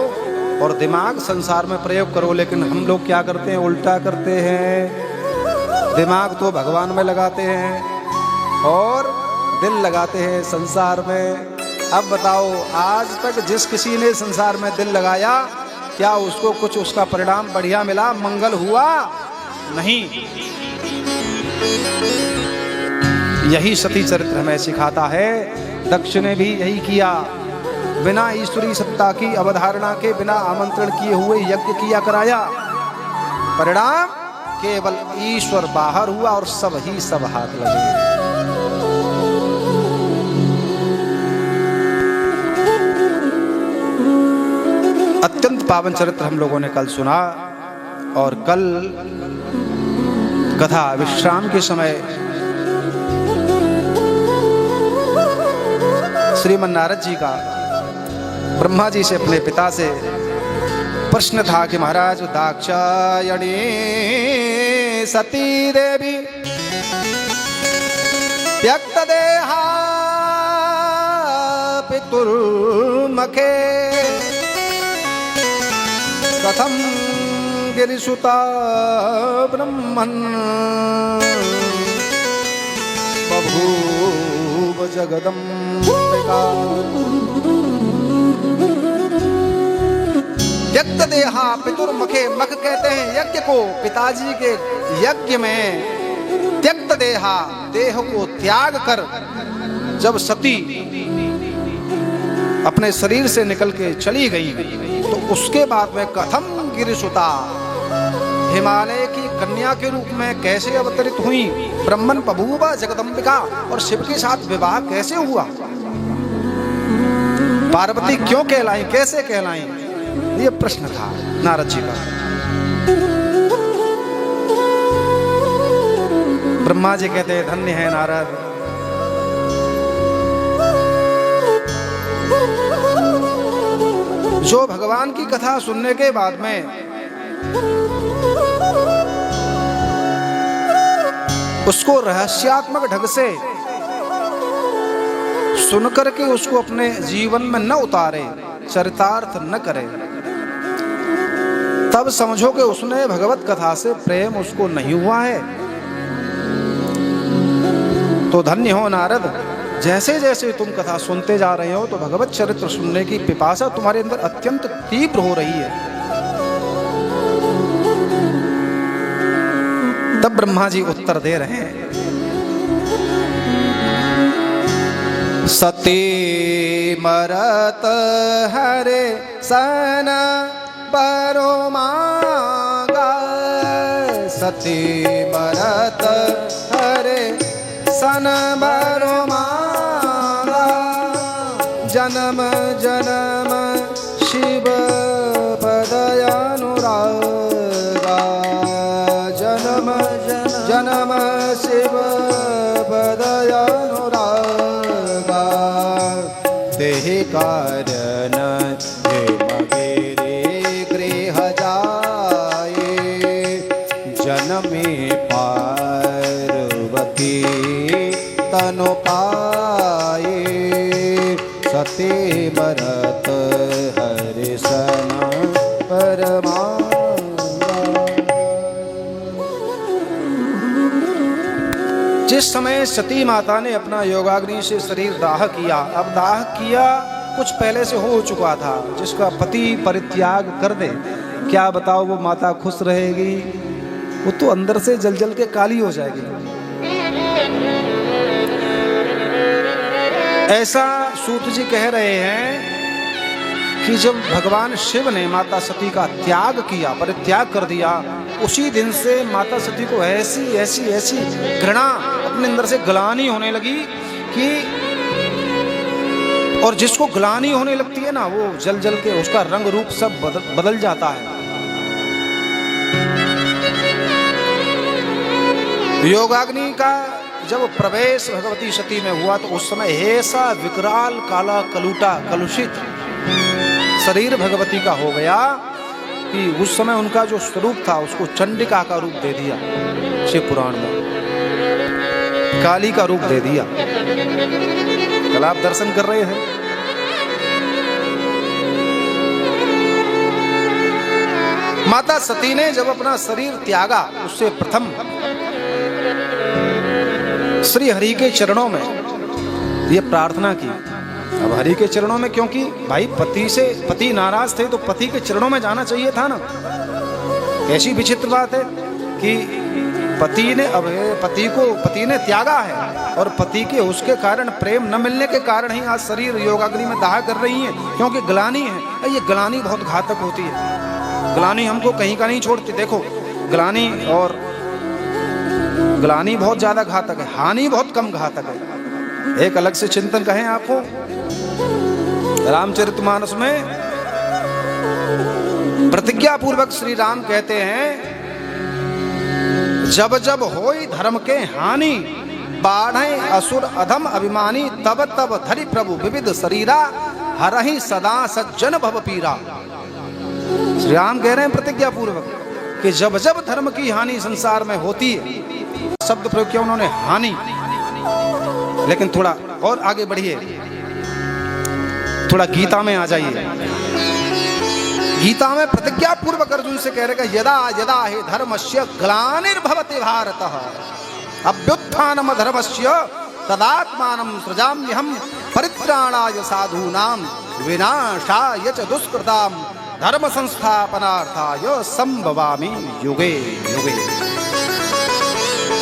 और दिमाग संसार में प्रयोग करो। लेकिन हम लोग क्या करते हैं, उल्टा करते हैं। दिमाग तो भगवान में लगाते हैं और दिल लगाते हैं संसार में। अब बताओ, आज तक जिस किसी ने संसार में दिल लगाया, क्या उसको कुछ उसका परिणाम बढ़िया मिला, मंगल हुआ? नहीं। यही सती चरित्र हमें सिखाता है। दक्ष ने भी यही किया, बिना ईश्वरी सत्ता की अवधारणा के, बिना आमंत्रण किए हुए यज्ञ किया कराया। परिणाम केवल ईश्वर बाहर हुआ और सब ही सब हाथ लगे। अत्यंत पावन चरित्र हम लोगों ने कल सुना और कल कथा विश्राम के समय श्रीमन नारद जी का ब्रह्मा जी से अपने पिता से प्रश्न था कि महाराज, दाक्षायणी सती देवी त्यक्त देहा पितुर्मखे कथम गिरिसुता ब्रह्मन् बभूव जगदम्बिका। त्यक्त देहा पितुर्मखे, मख कहते हैं यज्ञ को। पिताजी के यज्ञ में त्यक्त देहा, देह को त्याग कर जब सती अपने शरीर से निकल के चली गई, तो उसके बाद में कथम गिरिसुता, हिमालय की कन्या के रूप में कैसे अवतरित हुई। ब्रह्मन बभूव जगदम्बिका, और शिव के साथ विवाह कैसे हुआ। पार्वती क्यों कहलाई, कैसे कहलाई, ये प्रश्न था नारद जी का। ब्रह्मा जी कहते हैं, धन्य है नारद, जो भगवान की कथा सुनने के बाद में उसको रहस्यात्मक ढंग से सुनकर के उसको अपने जीवन में न उतारे, चरितार्थ न करे, तब समझो कि उसने भगवत कथा से प्रेम उसको नहीं हुआ है। तो धन्य हो नारद, जैसे जैसे तुम कथा सुनते जा रहे हो तो भगवत चरित्र सुनने की पिपासा तुम्हारे अंदर अत्यंत तीव्र हो रही है। तब ब्रह्मा जी उत्तर दे रहे हैं, सती मरत हरे सन बरो मांगा, सती मरत हरे सन बरो मांगा, जन्म जन्म शिव पदय अनुरागा, जन्म जन्म शिव पदय अनुरागा, देहि कारण मेरे गृह जाए, जन्मे पार्वती तनु पाए, सती मरत हरि सन परमांगा। जिस समय सती माता ने अपना योगाग्नि से शरीर दाह किया, अब दाह किया कुछ पहले से हो चुका था, जिसका पति परित्याग कर दे, क्या बताओ वो माता खुश रहेगी? वो तो अंदर से जल जल के काली हो जाएगी। ऐसा सूत जी कह रहे हैं कि जब भगवान शिव ने माता सती का त्याग किया, परित्याग कर दिया, उसी दिन से माता सती को ऐसी ऐसी ऐसी घृणा अपने अंदर से ग्लानि होने लगी कि, और जिसको ग्लानि होने लगती है ना, वो जल जल के उसका रंग रूप सब बदल जाता है। योगाग्नि का जब प्रवेश भगवती सती में हुआ तो उस समय ऐसा विकराल काला कलूटा कलुषित शरीर भगवती का हो गया कि उस समय उनका जो स्वरूप था उसको चंडिका का रूप दे दिया। शिव पुराण में काली का रूप दे दिया। कल आप दर्शन कर रहे हैं। माता सती ने जब अपना शरीर त्यागा, उससे प्रथम श्री हरि के चरणों में ये प्रार्थना की। अब हरि के चरणों में, क्योंकि भाई पति नाराज थे तो पति के चरणों में जाना चाहिए था ना। ऐसी विचित्र बात है कि पति ने त्यागा है और पति के उसके कारण प्रेम न मिलने के कारण ही आज शरीर योगाग्नि में दाह कर रही है, क्योंकि ग्लानि है। ये ग्लानि बहुत घातक होती है। ग्लानि हमको कहीं का नहीं छोड़ती। देखो, ग्लानि बहुत ज्यादा घातक है, हानि बहुत कम घातक है। एक अलग से चिंतन कहें आपको, रामचरितमानस में प्रतिज्ञा पूर्वक श्री राम कहते हैं, जब जब होई धर्म के हानि, बाढ़े असुर अधम अभिमानी, तब तब धरि प्रभु विविध शरीरा, हरहि सदा सज्जन भव पीरा। श्री राम कह रहे हैं प्रतिज्ञा पूर्वक कि जब जब धर्म की हानि संसार में होती है, शब्द प्रयोग किया उन्होंने, हानि। लेकिन थोड़ा और आगे बढ़िए, थोड़ा गीता में आ जाइए। गीता में प्रतिज्ञा पूर्वक अर्जुन से कह रहे, यदा यदा हि धर्मस्य ग्लानिर्भवति भारतः अभ्युत्थानम धर्मस्य तदात्मानं सृजाम्यहम् परित्राणाय साधूनां विनाशाय च दुष्कृतां धर्म संस्थापनार्थाय संभवामि युगे युगे।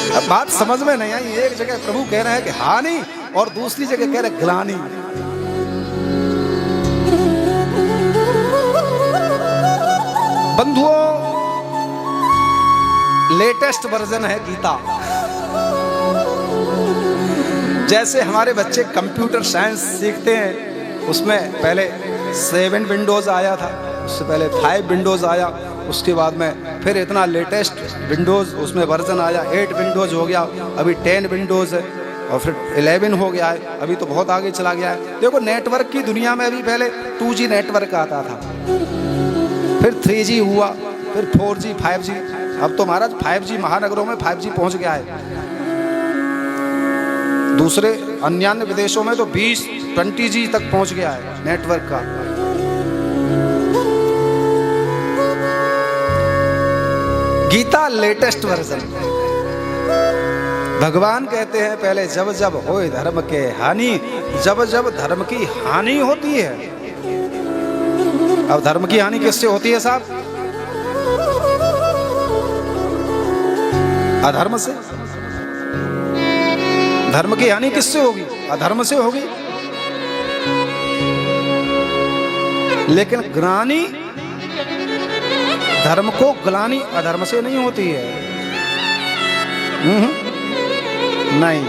अब बात समझ में नहीं आई। एक जगह प्रभु कह रहे हैं कि हानि और दूसरी जगह कह रहे ग्लानि। बंधुओं, लेटेस्ट वर्जन है गीता। जैसे हमारे बच्चे कंप्यूटर साइंस सीखते हैं, उसमें पहले 7 विंडोज आया था, उससे पहले 5 विंडोज आया, उसके बाद में फिर इतना लेटेस्ट विंडोज उसमें वर्जन आया, 8 विंडोज हो गया, अभी 10 विंडोज है और फिर 11 हो गया है, अभी तो बहुत आगे चला गया है। देखो, नेटवर्क की दुनिया में अभी पहले 2G नेटवर्क आता था, फिर 3G हुआ, फिर 4G 5G, अब तो महाराज 5G महानगरों में 5G पहुंच गया है। दूसरे अन्य विदेशों में तो 20-20G तक पहुंच गया है नेटवर्क का। Gita latest version. भगवान कहते हैं पहले जब जब होए धर्म के हानि, जब जब धर्म की हानि होती है। अब धर्म की हानि किससे होती है साहब? अधर्म से। धर्म की हानि किससे होगी? अधर्म से होगी। लेकिन ग्लानि, धर्म को ग्लानि अधर्म से नहीं होती है। नहीं,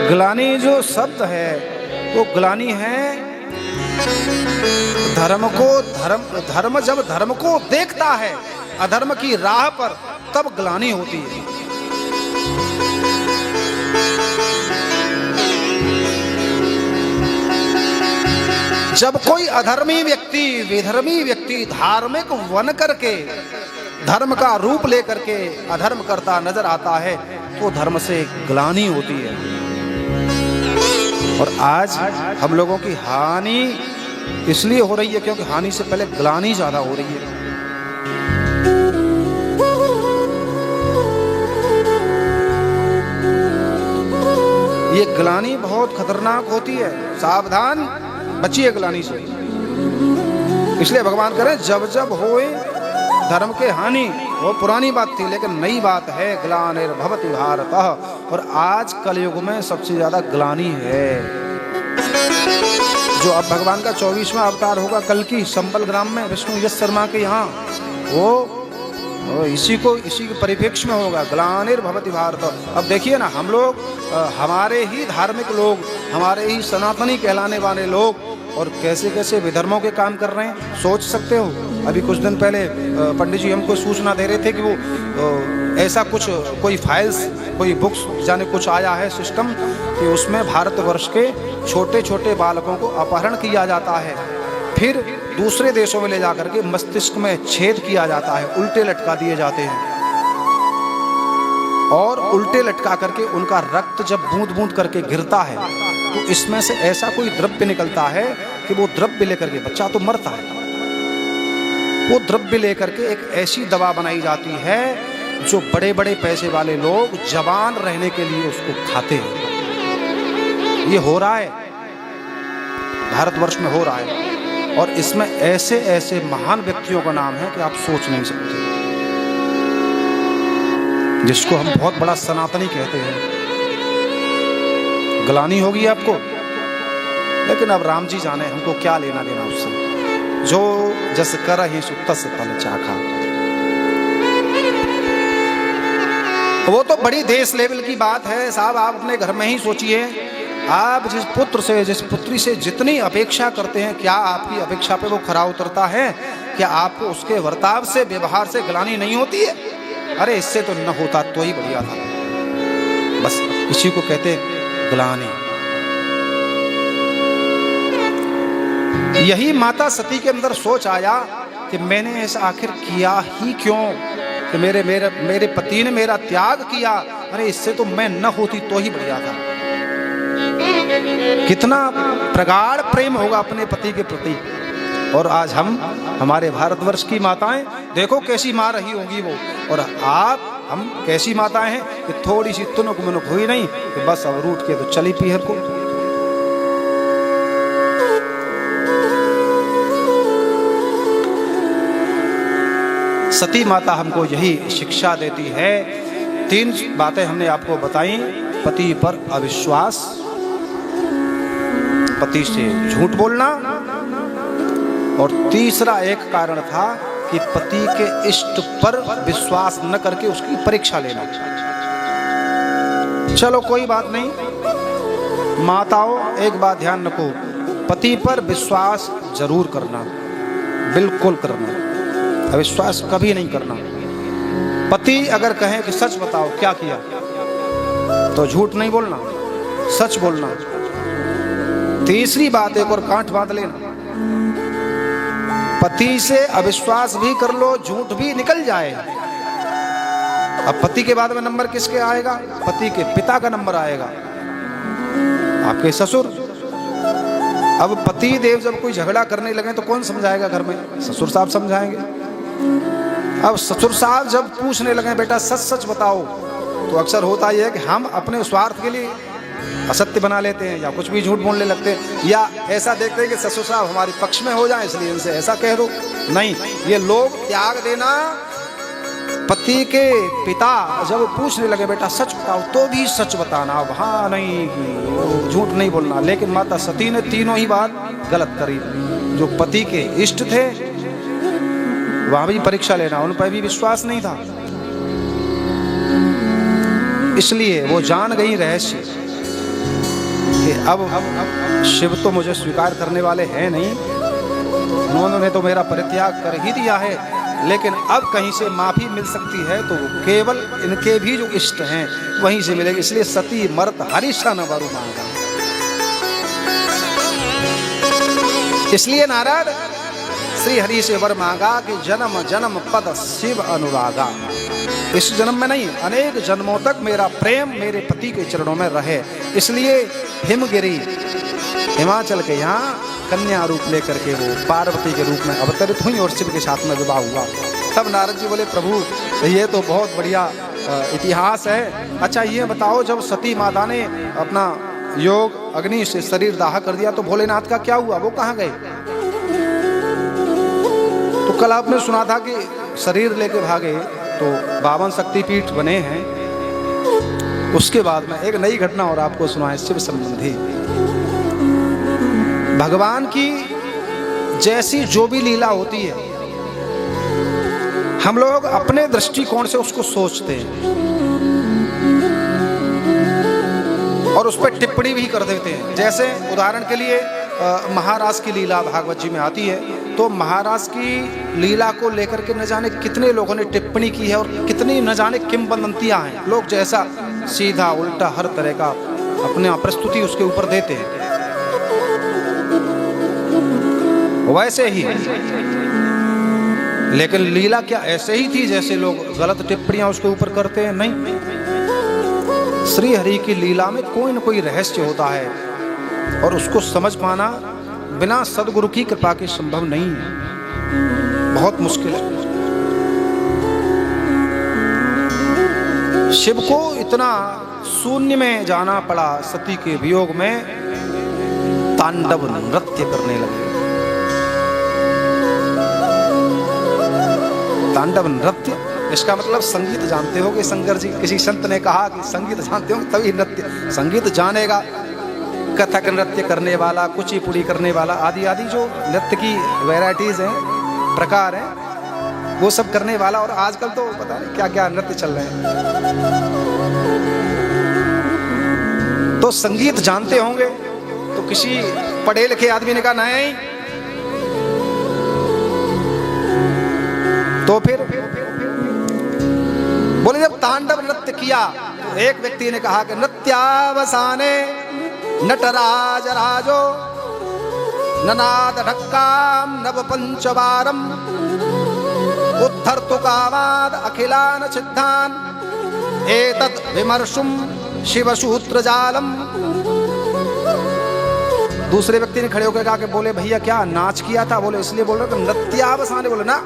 ग्लानि जो शब्द है वो ग्लानि है धर्म को। धर्म जब धर्म को देखता है अधर्म की राह पर, तब ग्लानि होती है। जब कोई अधर्मी व्यक्ति, विधर्मी व्यक्ति धार्मिक वन करके, धर्म का रूप लेकर के अधर्म करता नजर आता है, तो धर्म से ग्लानि होती है। और आज हम लोगों की हानि इसलिए हो रही है क्योंकि हानि से पहले ग्लानि ज्यादा हो रही है। ये ग्लानि बहुत खतरनाक होती है, सावधान बचिए ग्लानि से। इसलिए भगवान कह रहे हैं जब जब होए धर्म के हानि, वो पुरानी बात थी लेकिन नई बात है, ग्लानिर्भवति भारत। और आज कलयुग में सबसे ज्यादा ग्लानि है। जो अब भगवान का 24वां अवतार होगा कल की संबल ग्राम में विष्णु यश शर्मा के यहाँ, वो इसी के परिप्रेक्ष्य में होगा, ग्लानिर्भवति भारत। अब देखिए ना, हम लोग हमारे ही धार्मिक लोग, हमारे ही सनातनी कहलाने वाले लोग और कैसे कैसे विधर्मों के काम कर रहे हैं, सोच सकते हो। अभी कुछ दिन पहले पंडित जी हमको सूचना दे रहे थे कि वो ऐसा कुछ कोई फाइल्स, कोई बुक्स जाने कुछ आया है सिस्टम कि उसमें भारतवर्ष के छोटे छोटे बालकों को अपहरण किया जाता है, फिर दूसरे देशों में ले जाकर के मस्तिष्क में छेद किया जाता है, उल्टे लटका दिए जाते हैं और उल्टे लटका करके उनका रक्त जब बूंद बूंद करके गिरता है तो इसमें से ऐसा कोई द्रव्य निकलता है कि वो द्रव्य लेकर के बच्चा तो मरता है, वो द्रव्य लेकर के एक ऐसी दवा बनाई जाती है जो बड़े बड़े पैसे वाले लोग जवान रहने के लिए उसको खाते हैं। ये हो रहा है, भारतवर्ष में हो रहा है और इसमें ऐसे ऐसे महान व्यक्तियों का नाम है कि आप सोच नहीं सकते, जिसको हम बहुत बड़ा सनातनी कहते हैं। ग्लानि होगी आपको, लेकिन अब राम जी जाने हमको क्या लेना देना उससे। जो जस करहि सो तस फल चाखा, वो तो बड़ी देश लेवल की बात है साहब। आप अपने घर में ही सोचिए, आप जिस पुत्र से, जिस पुत्री से जितनी अपेक्षा करते हैं, क्या आपकी अपेक्षा पे वो खरा उतरता है? क्या आपको उसके वर्ताव से, व्यवहार से ग्लानि नहीं होती है? अरे इससे तो न होता तो ही बढ़िया था। बस इसी को कहते ग्लानि। यही माता सती के अंदर सोच आया कि मैंने ऐसा आखिर किया ही क्यों कि मेरे पति ने मेरा त्याग किया। अरे इससे तो मैं न होती तो ही बढ़िया था। कितना प्रगाढ़ प्रेम होगा अपने पति के प्रति। और आज हमारे भारतवर्ष की माताएं देखो कैसी माँ रही होंगी वो, और हम कैसी माताएं हैं कि थोड़ी सी तुनुक मुनुक हुई नहीं कि बस अब रूठ के तो चली पीहर को। सती माता हमको यही शिक्षा देती है। 3 बातें हमने आपको बताई। पति पर अविश्वास, पति से झूठ बोलना, और तीसरा एक कारण था कि पति के इष्ट पर विश्वास न करके उसकी परीक्षा लेना। चलो कोई बात नहीं, माताओं एक बात ध्यान रखो, पति पर विश्वास जरूर करना, बिल्कुल करना, अविश्वास कभी नहीं करना। पति अगर कहें कि सच बताओ क्या किया, तो झूठ नहीं बोलना, सच बोलना। तीसरी बात एक और गांठ बांध लेना, पति से अविश्वास भी कर लो, झूठ भी निकल जाए, अब पति के बाद में नंबर किसके आएगा? पति के पिता का नंबर आएगा, आपके ससुर। अब पति देव जब कोई झगड़ा करने लगे तो कौन समझाएगा घर में? ससुर साहब समझाएंगे। अब ससुर साहब जब पूछने लगे बेटा सच सच बताओ, तो अक्सर होता यह है कि हम अपने स्वार्थ के लिए असत्य बना लेते हैं या कुछ भी झूठ बोलने लगते हैं, या ऐसा देखते हैं कि ससुर साहब हमारे पक्ष में हो जाए इसलिए इनसे ऐसा कह दो। नहीं, ये लोग त्याग देना। पति के पिता जब पूछने लगे बेटा सच बताओ, तो भी सच बताना, वहाँ नहीं, झूठ नहीं बोलना। लेकिन माता सती ने तीनों ही बात गलत करी। जो पति के इष्ट थे वहाँ भी परीक्षा लेना, उन पर भी विश्वास नहीं था, इसलिए वो जान गई रहस्य कि अब शिव तो मुझे स्वीकार करने वाले हैं नहीं, उन्होंने तो मेरा परित्याग कर ही दिया है, लेकिन अब कहीं से माफी मिल सकती है तो केवल इनके भी जो इष्ट हैं वहीं से मिलेगी। इसलिए सती मर्त हरिशा न वरु मांगा। इसलिए नारद श्री हरि से वर मांगा कि जन्म जन्म पद शिव अनुरागा। इस जन्म में नहीं, अनेक जन्मों तक मेरा प्रेम मेरे पति के चरणों में रहे। इसलिए हिमगिरी हिमाचल के यहाँ कन्या रूप लेकर के वो पार्वती के रूप में अवतरित हुई और शिव के साथ में विवाह हुआ। तब नारद जी बोले प्रभु ये तो बहुत बढ़िया इतिहास है। अच्छा ये बताओ, जब सती माता ने अपना योग अग्नि से शरीर दाह कर दिया, तो भोलेनाथ का क्या हुआ, वो कहाँ गए? तो कल आपने सुना था कि शरीर लेके भागे, तो 52 शक्तिपीठ बने हैं। उसके बाद में एक नई घटना और आपको सुना है शिव संबंधी। भगवान की जैसी जो भी लीला होती है, हम लोग अपने दृष्टिकोण से उसको सोचते हैं और उस पर टिप्पणी भी कर देते हैं। जैसे उदाहरण के लिए महाराज की लीला भागवत जी में आती है, तो महाराज की लीला को लेकर के न जाने कितने लोगों ने टिप्पणी की है और कितनी न जाने किंवदंतियां हैं। लोग जैसा सीधा उल्टा हर तरह का अपने प्रस्तुति उसके ऊपर देते हैं। वैसे ही लेकिन लीला क्या ऐसे ही थी जैसे लोग गलत टिप्पणियां उसके ऊपर करते हैं? नहीं, श्री हरि की लीला में कोई न कोई रहस्य होता है और उसको समझ पाना बिना सदगुरु की कृपा के संभव नहीं है, बहुत मुश्किल है। शिव को इतना शून्य में जाना पड़ा, सती के वियोग में तांडव नृत्य करने लगे। तांडव नृत्य, इसका मतलब संगीत जानते हो कि शंकर जी, किसी संत ने कहा कि संगीत जानते हो तभी नृत्य। संगीत जानेगा, कथक नृत्य करने वाला, कुचिपुड़ी करने वाला, आदि आदि जो नृत्य की वैरायटीज हैं, प्रकार हैं, वो सब करने वाला। और आजकल तो पता नहीं क्या क्या नृत्य चल रहे हैं। तो संगीत जानते होंगे, तो किसी पढ़े लिखे आदमी ने कहा नहीं, तो फिर बोले जब तांडव नृत्य किया, तो एक व्यक्ति ने कहा कि नृत्यावसाने नटराज राजो ननाद ढक्काम नव पंचवारम उद्धर्तु कामाद अखिलान सिद्धान एतत् विमर्शुम शिवसूत्र जालम। दूसरे व्यक्ति ने खड़े होकर कहा कि बोले भैया क्या नाच किया था? बोले इसलिए बोल रहे तो नृत्यावसाने। बोले ना,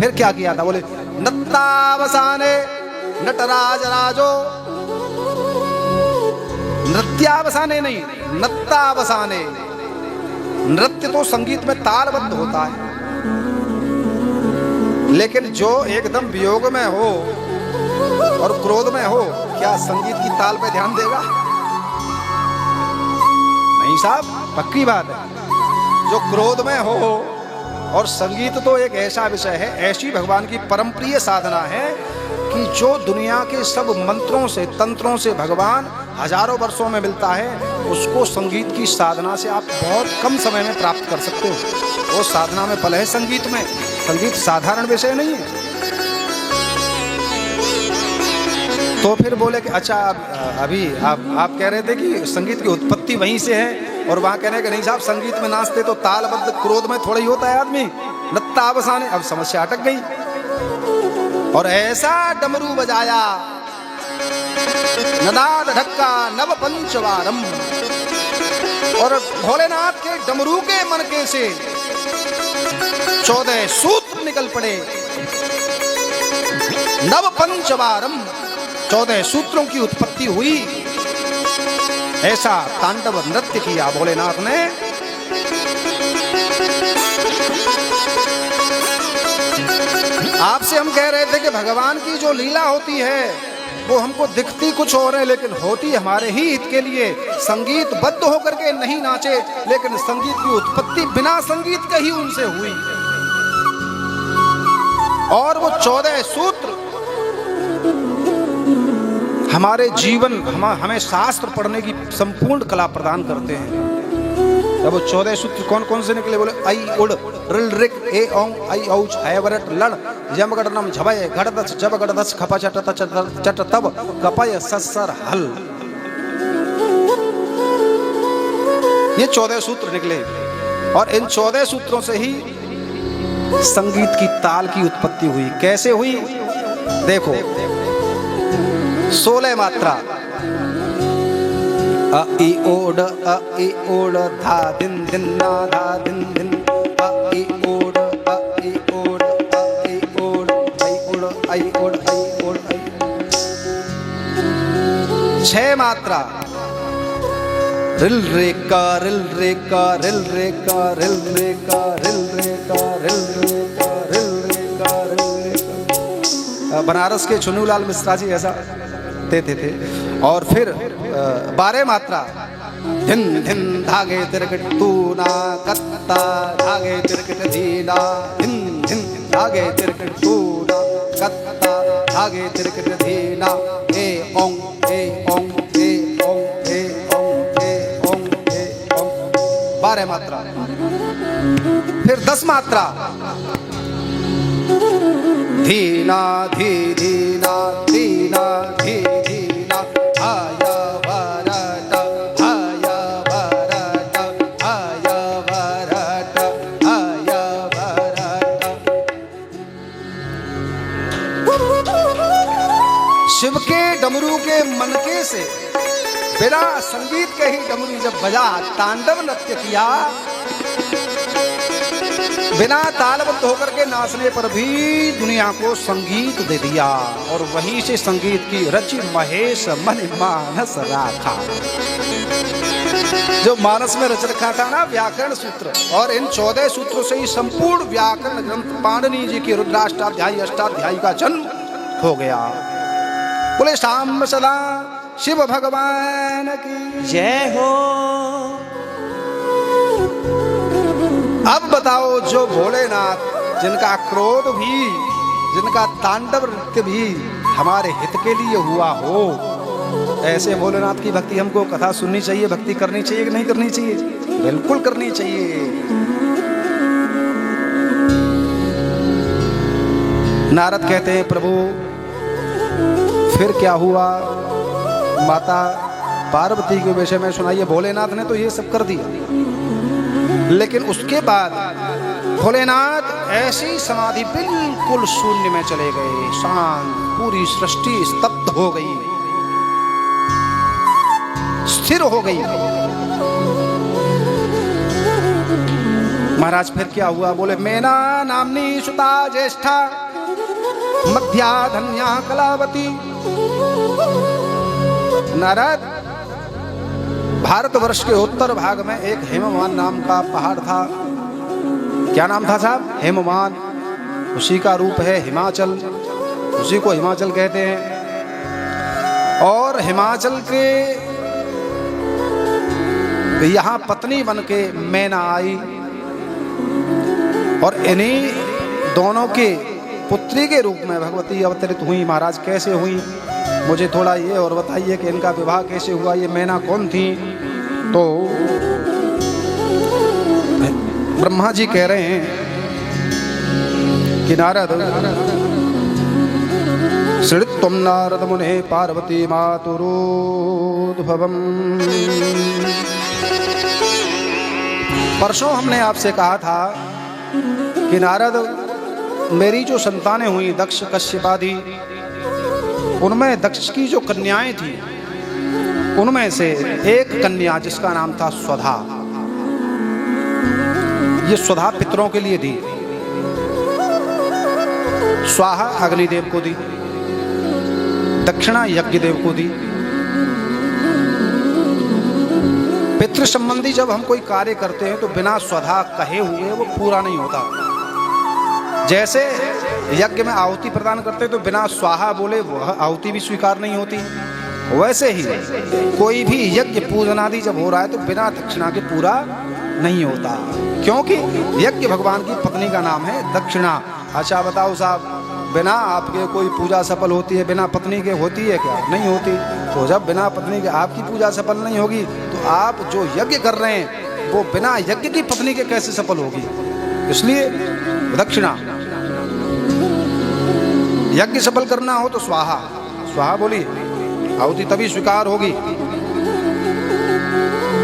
फिर क्या किया था? बोले नृत्यावसाने नटराज राजो, नृत्यावसाने नहीं, नृत्यावसाने। नृत्य तो संगीत में तालबद्ध होता है, लेकिन जो एकदम वियोग में हो और क्रोध में हो, क्या संगीत की ताल पे ध्यान देगा? नहीं साहब, पक्की बात है। जो क्रोध में हो, और संगीत तो एक ऐसा विषय है, ऐसी भगवान की परम प्रिय साधना है कि जो दुनिया के सब मंत्रों से, तंत्रों से भगवान हजारों वर्षों में मिलता है, उसको संगीत की साधना से आप बहुत कम समय में प्राप्त कर सकते हो। वो साधना में फल है संगीत में। संगीत साधारण विषय नहीं है। तो फिर बोले कि अच्छा, अभी आप कह रहे थे कि संगीत की उत्पत्ति वहीं से है, और वहां कह रहे हैं कि नहीं साहब, संगीत में नाचते तो तालबद्ध क्रोध में थोड़ा ही होता है आदमी। नत्तावसाने, अब समस्या अटक गई। और ऐसा डमरू बजाया, नदाद ढक्का नव पंचवारम, और भोलेनाथ के डमरू के मनके से 14 सूत्र निकल पड़े। नव पंचवारम, 14 सूत्रों की उत्पत्ति हुई। ऐसा तांडव नृत्य किया भोलेनाथ ने। आपसे हम कह रहे थे कि भगवान की जो लीला होती है वो हमको दिखती कुछ और है, लेकिन होती हमारे ही हित के लिए। संगीत बद्ध होकर के नहीं नाचे, लेकिन संगीत की उत्पत्ति बिना संगीत के ही उनसे हुई। और वो 14 सूत्र हमारे जीवन, हमें शास्त्र पढ़ने की संपूर्ण कला प्रदान करते हैं। अब वो 14 सूत्र कौन कौन से निकले? बोले आई उड़ रिल रिक ए ओंग आई औच हैवरट लड़ यम गड़नम झबय घड़दस जब गड़दस खपा चट चट तब कपय ससर हल। ये 14 सूत्र निकले, और इन 14 सूत्रों से ही संगीत की ताल की उत्पत्ति हुई। कैसे हुई? देखो, 16 मात्रा, अ ई ओड अ ई ओड धा दिन दिन ना धा दिन दिन, अ ई ओड अ ई ओड अ ई ओड आई ओड आई ओड आई ओड आई। 6 मात्रा, रिल रे का रिल रे का रिल रे का रिल रे का रिल रे का रिल रे का रिल रे का रिल रे का। बनारस के चुन्नूलाल मिश्रा जी ऐसा देते थे। और फिर 12 मात्रा, धिन धिन धागे तिरकट तूना कत्ता धागे तिरकट धीना, धिन धिन धागे तिरकट तूना कत्ता धागे तिरकट धीना, ए ओं ए ओं ए ओं ए ओं ए ओं ए ओं। 12 मात्रा। फिर 10 मात्रा, धीना धी धीना धीना धी धीना, आया वरट आया वरट आया वरट आया वरट। शिव के डमरू के मनके से बिना संगीत के ही डमरू जब बजा, तांडव नृत्य किया, बिना तालबद्ध होकर के नाचने पर भी दुनिया को संगीत दे दिया। और वहीं से संगीत की रचि महेश मन मानस राखा। जो मानस में रच रखा था ना व्याकरण सूत्र, और इन 14 सूत्रों से ही संपूर्ण व्याकरण ग्रंथ पाणिनि जी की रुद्राष्टाध्यायी अष्टाध्यायी का जन्म हो गया। बोले शाम सदा शिव भगवान की जय हो। अब बताओ, जो भोलेनाथ जिनका क्रोध भी, जिनका तांडव नृत्य भी हमारे हित के लिए हुआ हो, ऐसे भोलेनाथ की भक्ति हमको कथा सुननी चाहिए, भक्ति करनी चाहिए कि नहीं करनी चाहिए? बिल्कुल करनी चाहिए। नारद कहते हैं, प्रभु फिर क्या हुआ? माता पार्वती के विषय में सुनाइए। भोलेनाथ ने तो ये सब कर दिया, लेकिन उसके बाद भोलेनाथ ऐसी समाधि बिल्कुल शून्य में चले गए, शांत, पूरी सृष्टि स्तब्ध हो गई, स्थिर हो गई। महाराज फिर क्या हुआ? बोले, मैना नामनी सुता ज्येष्ठा मध्या धन्या कलावती। नारद, भारतवर्ष के उत्तर भाग में एक हेममान नाम का पहाड़ था। क्या नाम था साहब? हेममान। उसी का रूप है हिमाचल, उसी को हिमाचल कहते हैं। और हिमाचल के यहाँ पत्नी बन के मैना आई, और इन्हीं दोनों के पुत्री के रूप में भगवती अवतरित हुई। महाराज कैसे हुई? मुझे थोड़ा ये और बताइए कि इनका विवाह कैसे हुआ, ये मैना कौन थी? तो ब्रह्मा जी कह रहे हैं कि नारद, श्रुत्वं नारद मुने पार्वती मातुरोद्भवम्। परसों हमने आपसे कहा था कि नारद, मेरी जो संतानें हुई दक्ष कश्यपादि, उनमें दक्ष की जो कन्याएं थी, उनमें से एक कन्या जिसका नाम था स्वधा, ये स्वधा पितरों के लिए दी। स्वाहा अग्निदेव को दी, दक्षिणा यज्ञ देव को दी। पितृ संबंधी जब हम कोई कार्य करते हैं तो बिना स्वधा कहे हुए वो पूरा नहीं होता। जैसे यज्ञ में आहुति प्रदान करते तो बिना स्वाहा बोले वह आहुति भी स्वीकार नहीं होती, वैसे ही कोई भी यज्ञ पूजन आदि जब हो रहा है तो बिना दक्षिणा के पूरा नहीं होता, क्योंकि यज्ञ भगवान की पत्नी का नाम है दक्षिणा। अच्छा बताओ साहब, बिना आपके कोई पूजा सफल होती है, बिना पत्नी के होती है क्या? नहीं होती। तो जब बिना पत्नी के आपकी पूजा सफल नहीं होगी तो आप जो यज्ञ कर रहे हैं वो बिना यज्ञ की पत्नी के कैसे सफल होगी? इसलिए दक्षिणा। यज्ञ सफल करना हो तो स्वाहा, स्वाहा बोलिए, आहुति तभी स्वीकार होगी।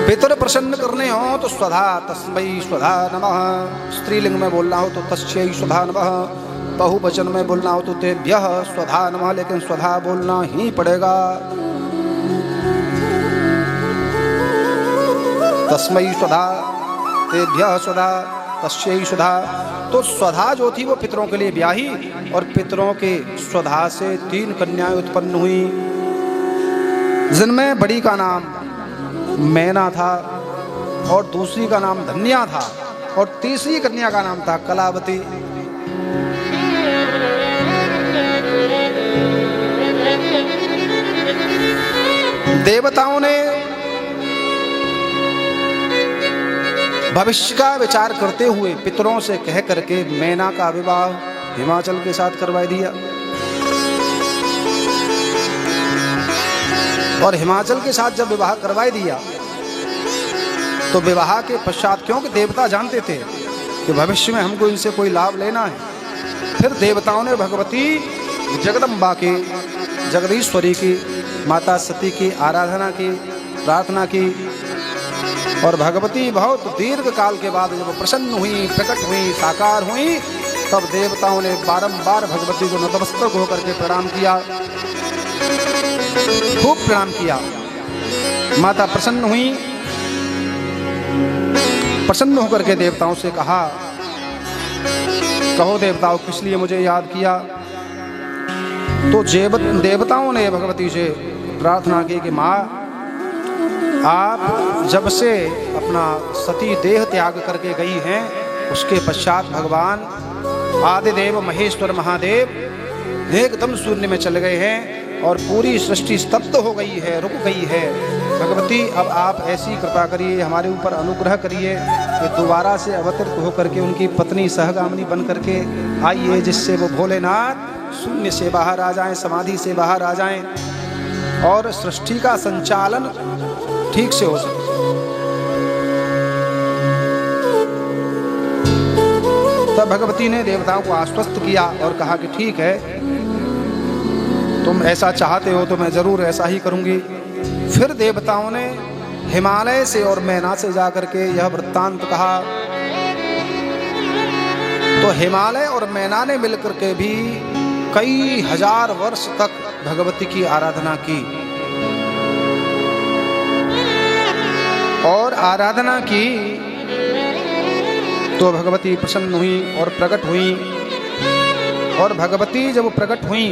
पितर प्रसन्न करने हो तो स्वधा, तस्मै स्वधा नमः। स्त्रीलिंग में बोलना हो तो तस्यै स्वधा नमः। बहुवचन में बोलना हो तो तेभ्यः स्वधा नमः, लेकिन स्वधा बोलना ही पड़ेगा। तस्मै स्वधा, तेभ्यः स्वधा, तस्यै स्वधा। तो स्वधा जो थी वो पितरों के लिए ब्याही, और पितरों के स्वधा से 3 कन्याएं उत्पन्न हुई, जिनमें बड़ी का नाम मैना था और दूसरी का नाम धन्या था और तीसरी कन्या का नाम था कलावती। देवताओं ने भविष्य का विचार करते हुए पितरों से कह करके मैना का विवाह हिमाचल के साथ करवा दिया और हिमाचल के साथ जब विवाह करवा दिया तो विवाह के पश्चात, क्योंकि देवता जानते थे कि भविष्य में हमको इनसे कोई लाभ लेना है, फिर देवताओं ने भगवती जगदम्बा की, जगदीश्वरी की, माता सती की आराधना की, प्रार्थना की और भगवती बहुत दीर्घ काल के बाद जब प्रसन्न हुई, प्रकट हुई, साकार हुई, तब देवताओं ने बारंबार भगवती को नतमस्तक होकर के प्रणाम किया, खूब प्रणाम किया। माता प्रसन्न हुई, प्रसन्न होकर के देवताओं से कहा, कहो देवताओं किस लिए मुझे याद किया। तो देवताओं ने भगवती से प्रार्थना की कि माँ, आप जब से अपना सती देह त्याग करके गई हैं, उसके पश्चात भगवान आदिदेव महेश्वर महादेव एकदम शून्य में चले गए हैं और पूरी सृष्टि स्तब्ध हो गई है, रुक गई है। भगवती अब आप ऐसी कृपा करिए, हमारे ऊपर अनुग्रह करिए कि दोबारा से अवतरित होकर के उनकी पत्नी सहगामिनी बन करके आइए, जिससे वो भोलेनाथ शून्य से बाहर आ जाएं, समाधि से बाहर आ जाएं और सृष्टि का संचालन ठीक से हो सके। तब भगवती ने देवताओं को आश्वस्त किया और कहा कि ठीक है, तुम ऐसा चाहते हो तो मैं जरूर ऐसा ही करूंगी। फिर देवताओं ने हिमालय से और मैना से जाकर के यह वृत्तांत कहा। तो हिमालय और मैना ने मिलकर के भी कई हजार वर्ष तक भगवती की आराधना की और आराधना की तो भगवती प्रसन्न हुई और प्रकट हुई। और भगवती जब प्रकट हुई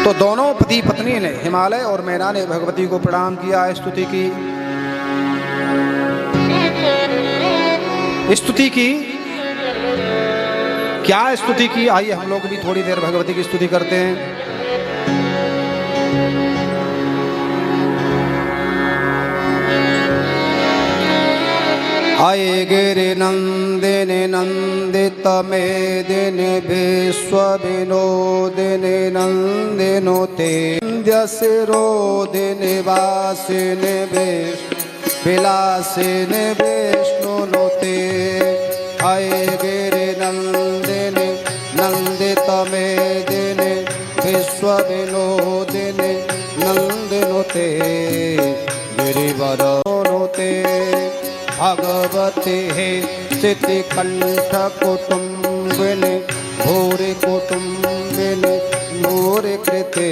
तो दोनों पति पत्नी ने, हिमालय और मैना ने भगवती को प्रणाम किया, स्तुति की, स्तुति की। क्या स्तुति की, आइए हम लोग भी थोड़ी देर भगवती की स्तुति करते हैं। आये गिरि नंदिनि नंदित मेदिनि विश्व विनोदिनि नंदिनुते शिरोदिनि वासिनि विलासिनि विष्णुनुते। आये गिरि नंदिनि नंदित मेदिनि विश्व विनोदिनि नंदिनुते गिरिवरनुते। भगवती हे स्थिति कंठ कुटुंबिनि भूरि कुटुंबिनि भूरि कृते।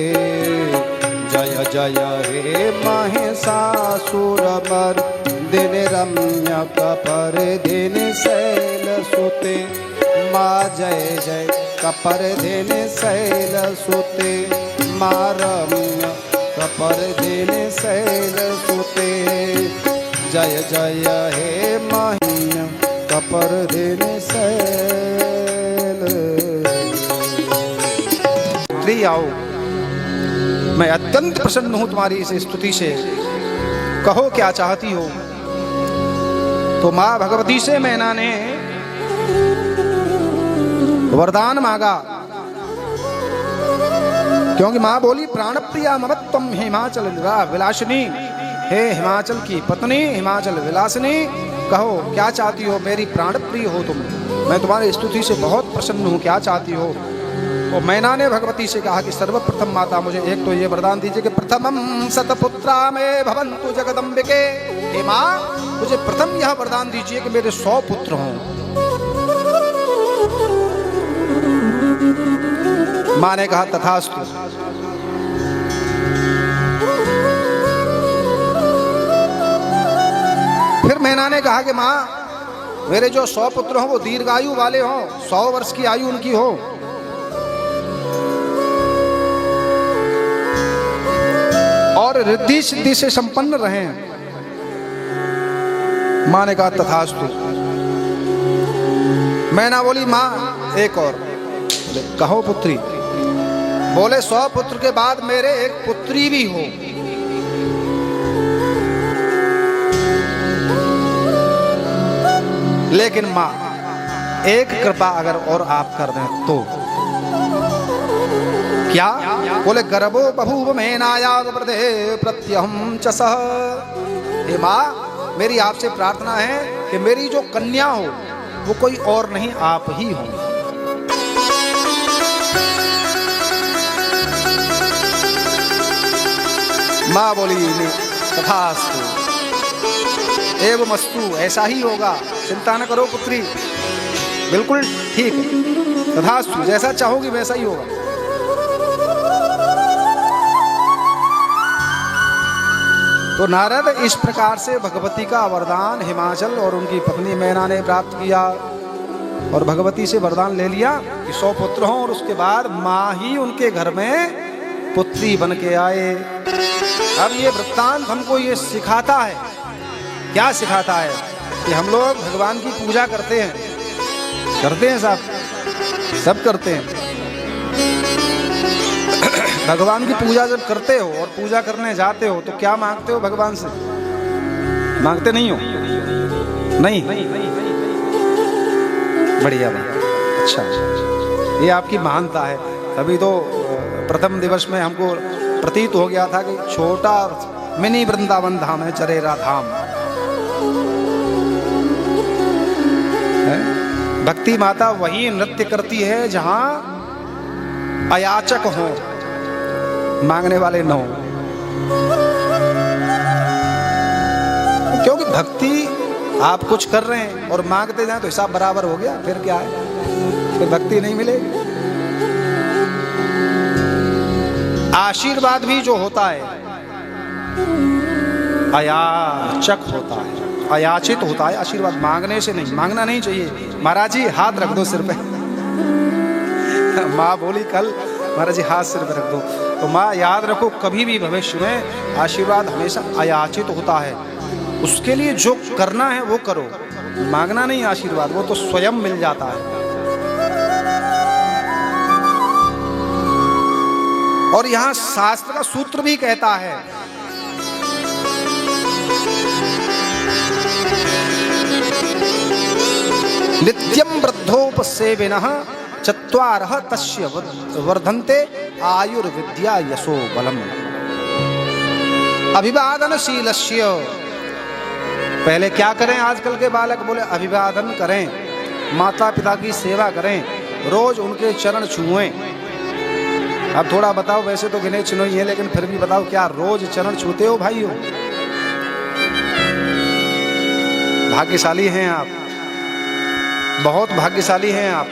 जय जय हे महिषासुरमर्दिनि रम्यक परदिनि शैलसुते। माँ जय जय कपर्दिनि शैलसुते। माँ रम्य कपर्दिनि शैलसुते। जय जय हे महिम कपर्दिनि शैल। आओ, मैं अत्यंत प्रसन्न हूं तुम्हारी इस स्तुति से, कहो क्या चाहती हो। तो मां भगवती से मैना ने वरदान मांगा, क्योंकि मां बोली प्राण प्रिया ममत्वम हिमाचल विलासिनी। हे हिमाचल की पत्नी, हिमाचल विलासिनी, कहो क्या चाहती हो, मेरी प्राण प्रिय हो तुम, मैं तुम्हारी स्तुति से बहुत प्रसन्न हूँ, क्या चाहती हो। तो मैना ने भगवती से कहा कि सर्वप्रथम माता मुझे एक तो ये वरदान दीजिए कि प्रथमं सतपुत्रा में भवन्तु जगदम्बिके। हे माँ, मुझे प्रथम यह वरदान दीजिए कि मेरे 100 पुत्र हों। माँ ने कहा तथास्तु। फिर मैना ने कहा कि माँ, मेरे जो 100 पुत्र हों वो दीर्घायु वाले हों, 100 वर्ष की आयु उनकी हो। और रिद्धि सिद्धि से संपन्न रहें। माँ ने कहा तथास्तु। मैना बोली माँ एक और। बोले कहो पुत्री। बोले 100 पुत्र के बाद मेरे एक पुत्री भी हो। लेकिन माँ एक कृपा अगर और आप कर दें तो। क्या? बोले गर्भो बभूव मेनायाग प्रदे प्रत्यहम च सह। हे माँ मेरी आपसे प्रार्थना है कि मेरी जो कन्या हो वो कोई और नहीं आप ही हो। माँ बोली तथास्तु एवमस्तु, ऐसा ही होगा, चिंता न करो पुत्री, बिल्कुल ठीक है, तथास्तु जैसा चाहोगी वैसा ही होगा। तो नारद इस प्रकार से भगवती का वरदान हिमाचल और उनकी पत्नी मैना ने प्राप्त किया और भगवती से वरदान ले लिया कि 100 पुत्र हों और उसके बाद माँ ही उनके घर में पुत्री बन के आए। अब ये वृत्तांत हमको ये सिखाता है, क्या सिखाता है कि हम लोग भगवान की पूजा करते हैं सब करते हैं। भगवान की पूजा जब करते हो और पूजा करने जाते हो तो क्या मांगते हो भगवान से? मांगते नहीं हो? नहीं, बढ़िया बात, अच्छा, ये आपकी महानता है। तभी तो प्रथम दिवस में हमको प्रतीत हो गया था कि छोटा मिनी वृंदावन धाम है, चरेरा धाम। भक्ति माता वही नृत्य करती है जहां अयाचक हो, मांगने वाले न हो। क्योंकि भक्ति आप कुछ कर रहे हैं और मांगते जाए तो हिसाब बराबर हो गया, फिर क्या है, फिर भक्ति नहीं मिलेगी। आशीर्वाद भी जो होता है अयाचक होता है, अयाचित होता है। आशीर्वाद मांगने से नहीं, मांगना नहीं चाहिए। महाराज जी हाथ रख दो सिर पे। माँ बोली कल महाराज जी हाथ सिर पे रख दो। तो माँ याद रखो कभी भी भविष्य में आशीर्वाद हमेशा अयाचित होता है। उसके लिए जो करना है वो करो, मांगना नहीं आशीर्वाद, वो तो स्वयं मिल जाता है। और यहां शास्त्र का सूत्र भी कहता है नित्यं वृद्धोपसेविनः चत्वारः तस्य वर्धन्ते आयुर्विद्या यशो बलम। अभिवादनशीलस्य, पहले क्या करें आजकल के बालक? बोले अभिवादन करें, माता पिता की सेवा करें, रोज उनके चरण छुएं। अब थोड़ा बताओ, वैसे तो गिने चुने ही है लेकिन फिर भी बताओ क्या रोज चरण छूते हो भाइयों? भाग्यशाली हैं आप, बहुत भाग्यशाली हैं आप।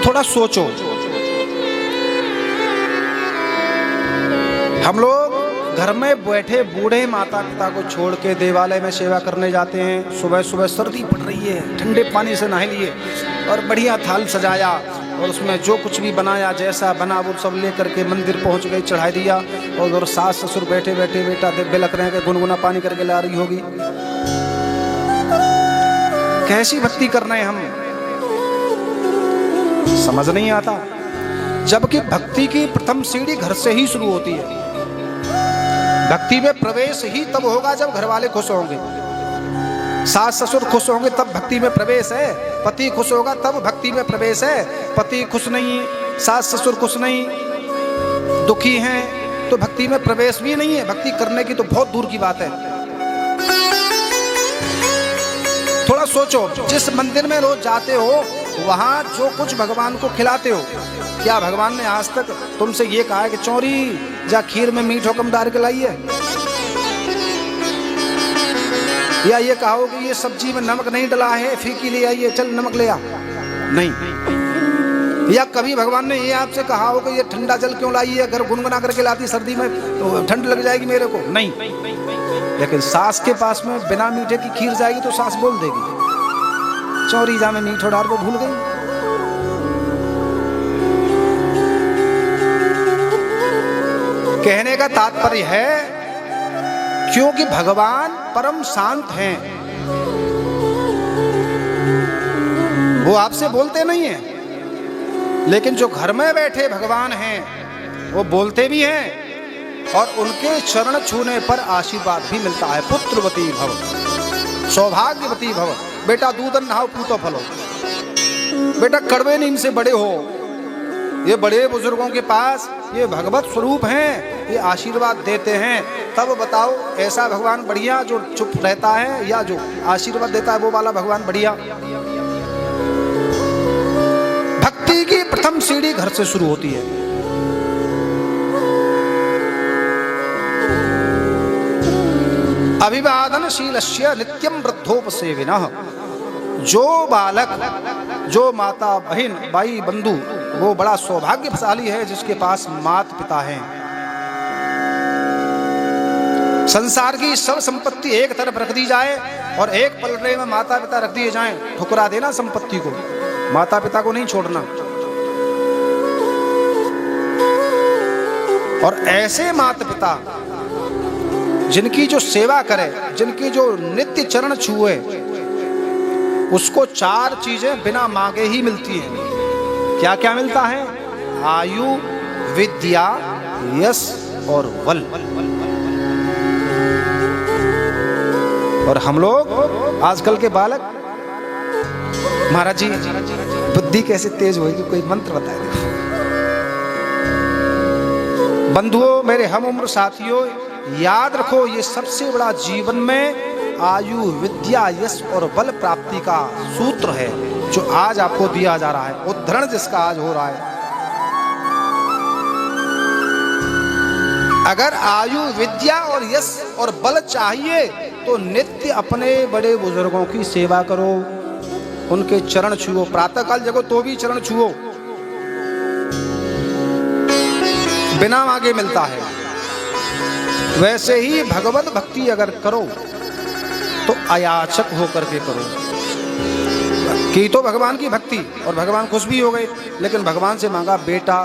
थोड़ा सोचो, हम लोग घर में बैठे बूढ़े माता पिता को छोड़ के देवालय में सेवा करने जाते हैं। सुबह सुबह सर्दी पड़ रही है, ठंडे पानी से नहा लिए और बढ़िया थाल सजाया और उसमें जो कुछ भी बनाया जैसा बना वो सब लेकर के मंदिर पहुंच गई, चढ़ाई दिया। और उधर सास ससुर बैठे बैठे बेटा बिलख रहे हैं कि गुनगुना पानी करके ला रही होगी। कैसी भक्ति कर रहे हैं हम, समझ नहीं आता। जबकि भक्ति की प्रथम सीढ़ी घर से ही शुरू होती है। भक्ति में प्रवेश ही तब होगा जब घर वाले खुश होंगे, सास ससुर खुश होंगे तब भक्ति में प्रवेश है। पति खुश होगा तब भक्ति में प्रवेश है। पति खुश नहीं, सास ससुर खुश नहीं, दुखी हैं तो भक्ति में प्रवेश भी नहीं है। भक्ति करने की तो बहुत दूर की बात है। थोड़ा सोचो, जिस मंदिर में रोज जाते हो वहां जो कुछ भगवान को खिलाते हो, क्या भगवान ने आज तक तुमसे ये कहा है कि चौरी जा खीर में मीठो कम डाल के लाइए? या ये कहो कि ये सब्जी में नमक नहीं डला है, फीकी ले आइए, चल नमक ले आ? नहीं। या कभी भगवान ने ये आपसे कहा हो कि ये ठंडा जल क्यों लाई है, अगर गुनगुना करके लाती सर्दी में तो ठंड लग जाएगी मेरे को? नहीं। लेकिन सास के पास में बिना मीठे की खीर जाएगी तो सास बोल देगी चौरी जा में मीठो डाल को भूल गई। कहने का तात्पर्य है क्योंकि भगवान परम शांत हैं, वो आपसे बोलते नहीं हैं, लेकिन जो घर में बैठे भगवान हैं वो बोलते भी हैं और उनके चरण छूने पर आशीर्वाद भी मिलता है। पुत्रवती भव, सौभाग्यवती भव, बेटा दूधन नहाओ पूतो फलो, बेटा कड़वे नीम से बड़े हो। ये बड़े बुजुर्गों के पास ये भगवत स्वरूप हैं, ये आशीर्वाद देते हैं। तब बताओ ऐसा भगवान बढ़िया जो चुप रहता है या जो आशीर्वाद देता है वो वाला भगवान बढ़िया? भक्ति की प्रथम सीढ़ी घर से शुरू होती है। अभिवादनशीलस्य नित्यं वृद्धोपसेविनः, जो बालक, जो माता बहन भाई बंधु, वो बड़ा सौभाग्यशाली है जिसके पास माता पिता हैं। संसार की सब संपत्ति एक तरफ रख दी जाए और एक पलड़े में माता पिता रख दिए जाएं, ठुकरा देना संपत्ति को, माता पिता को नहीं छोड़ना। और ऐसे माता पिता जिनकी जो सेवा करे, जिनकी जो नित्य चरण छुए, उसको चार चीजें बिना मांगे ही मिलती हैं। क्या क्या मिलता है? आयु, विद्या, यश और बल। और हम लोग आजकल के बालक, महाराज जी बुद्धि कैसे तेज होगी, कोई मंत्र बताए देखो। बंधुओं, मेरे हम उम्र साथियों, याद रखो ये सबसे बड़ा जीवन में आयु, विद्या, यश और बल प्राप्ति का सूत्र है जो आज आपको दिया जा रहा है, उद्धरण जिसका आज हो रहा है। अगर आयु, विद्या और यश और बल चाहिए तो नित्य अपने बड़े बुजुर्गों की सेवा करो, उनके चरण छुओ, प्रातःकाल जगो तो भी चरण छुओ, बिना मांगे मिलता है। वैसे ही भगवत भक्ति अगर करो तो अयाचक होकर के करो। की तो भगवान की भक्ति और भगवान खुश भी हो गए, लेकिन भगवान से मांगा बेटा।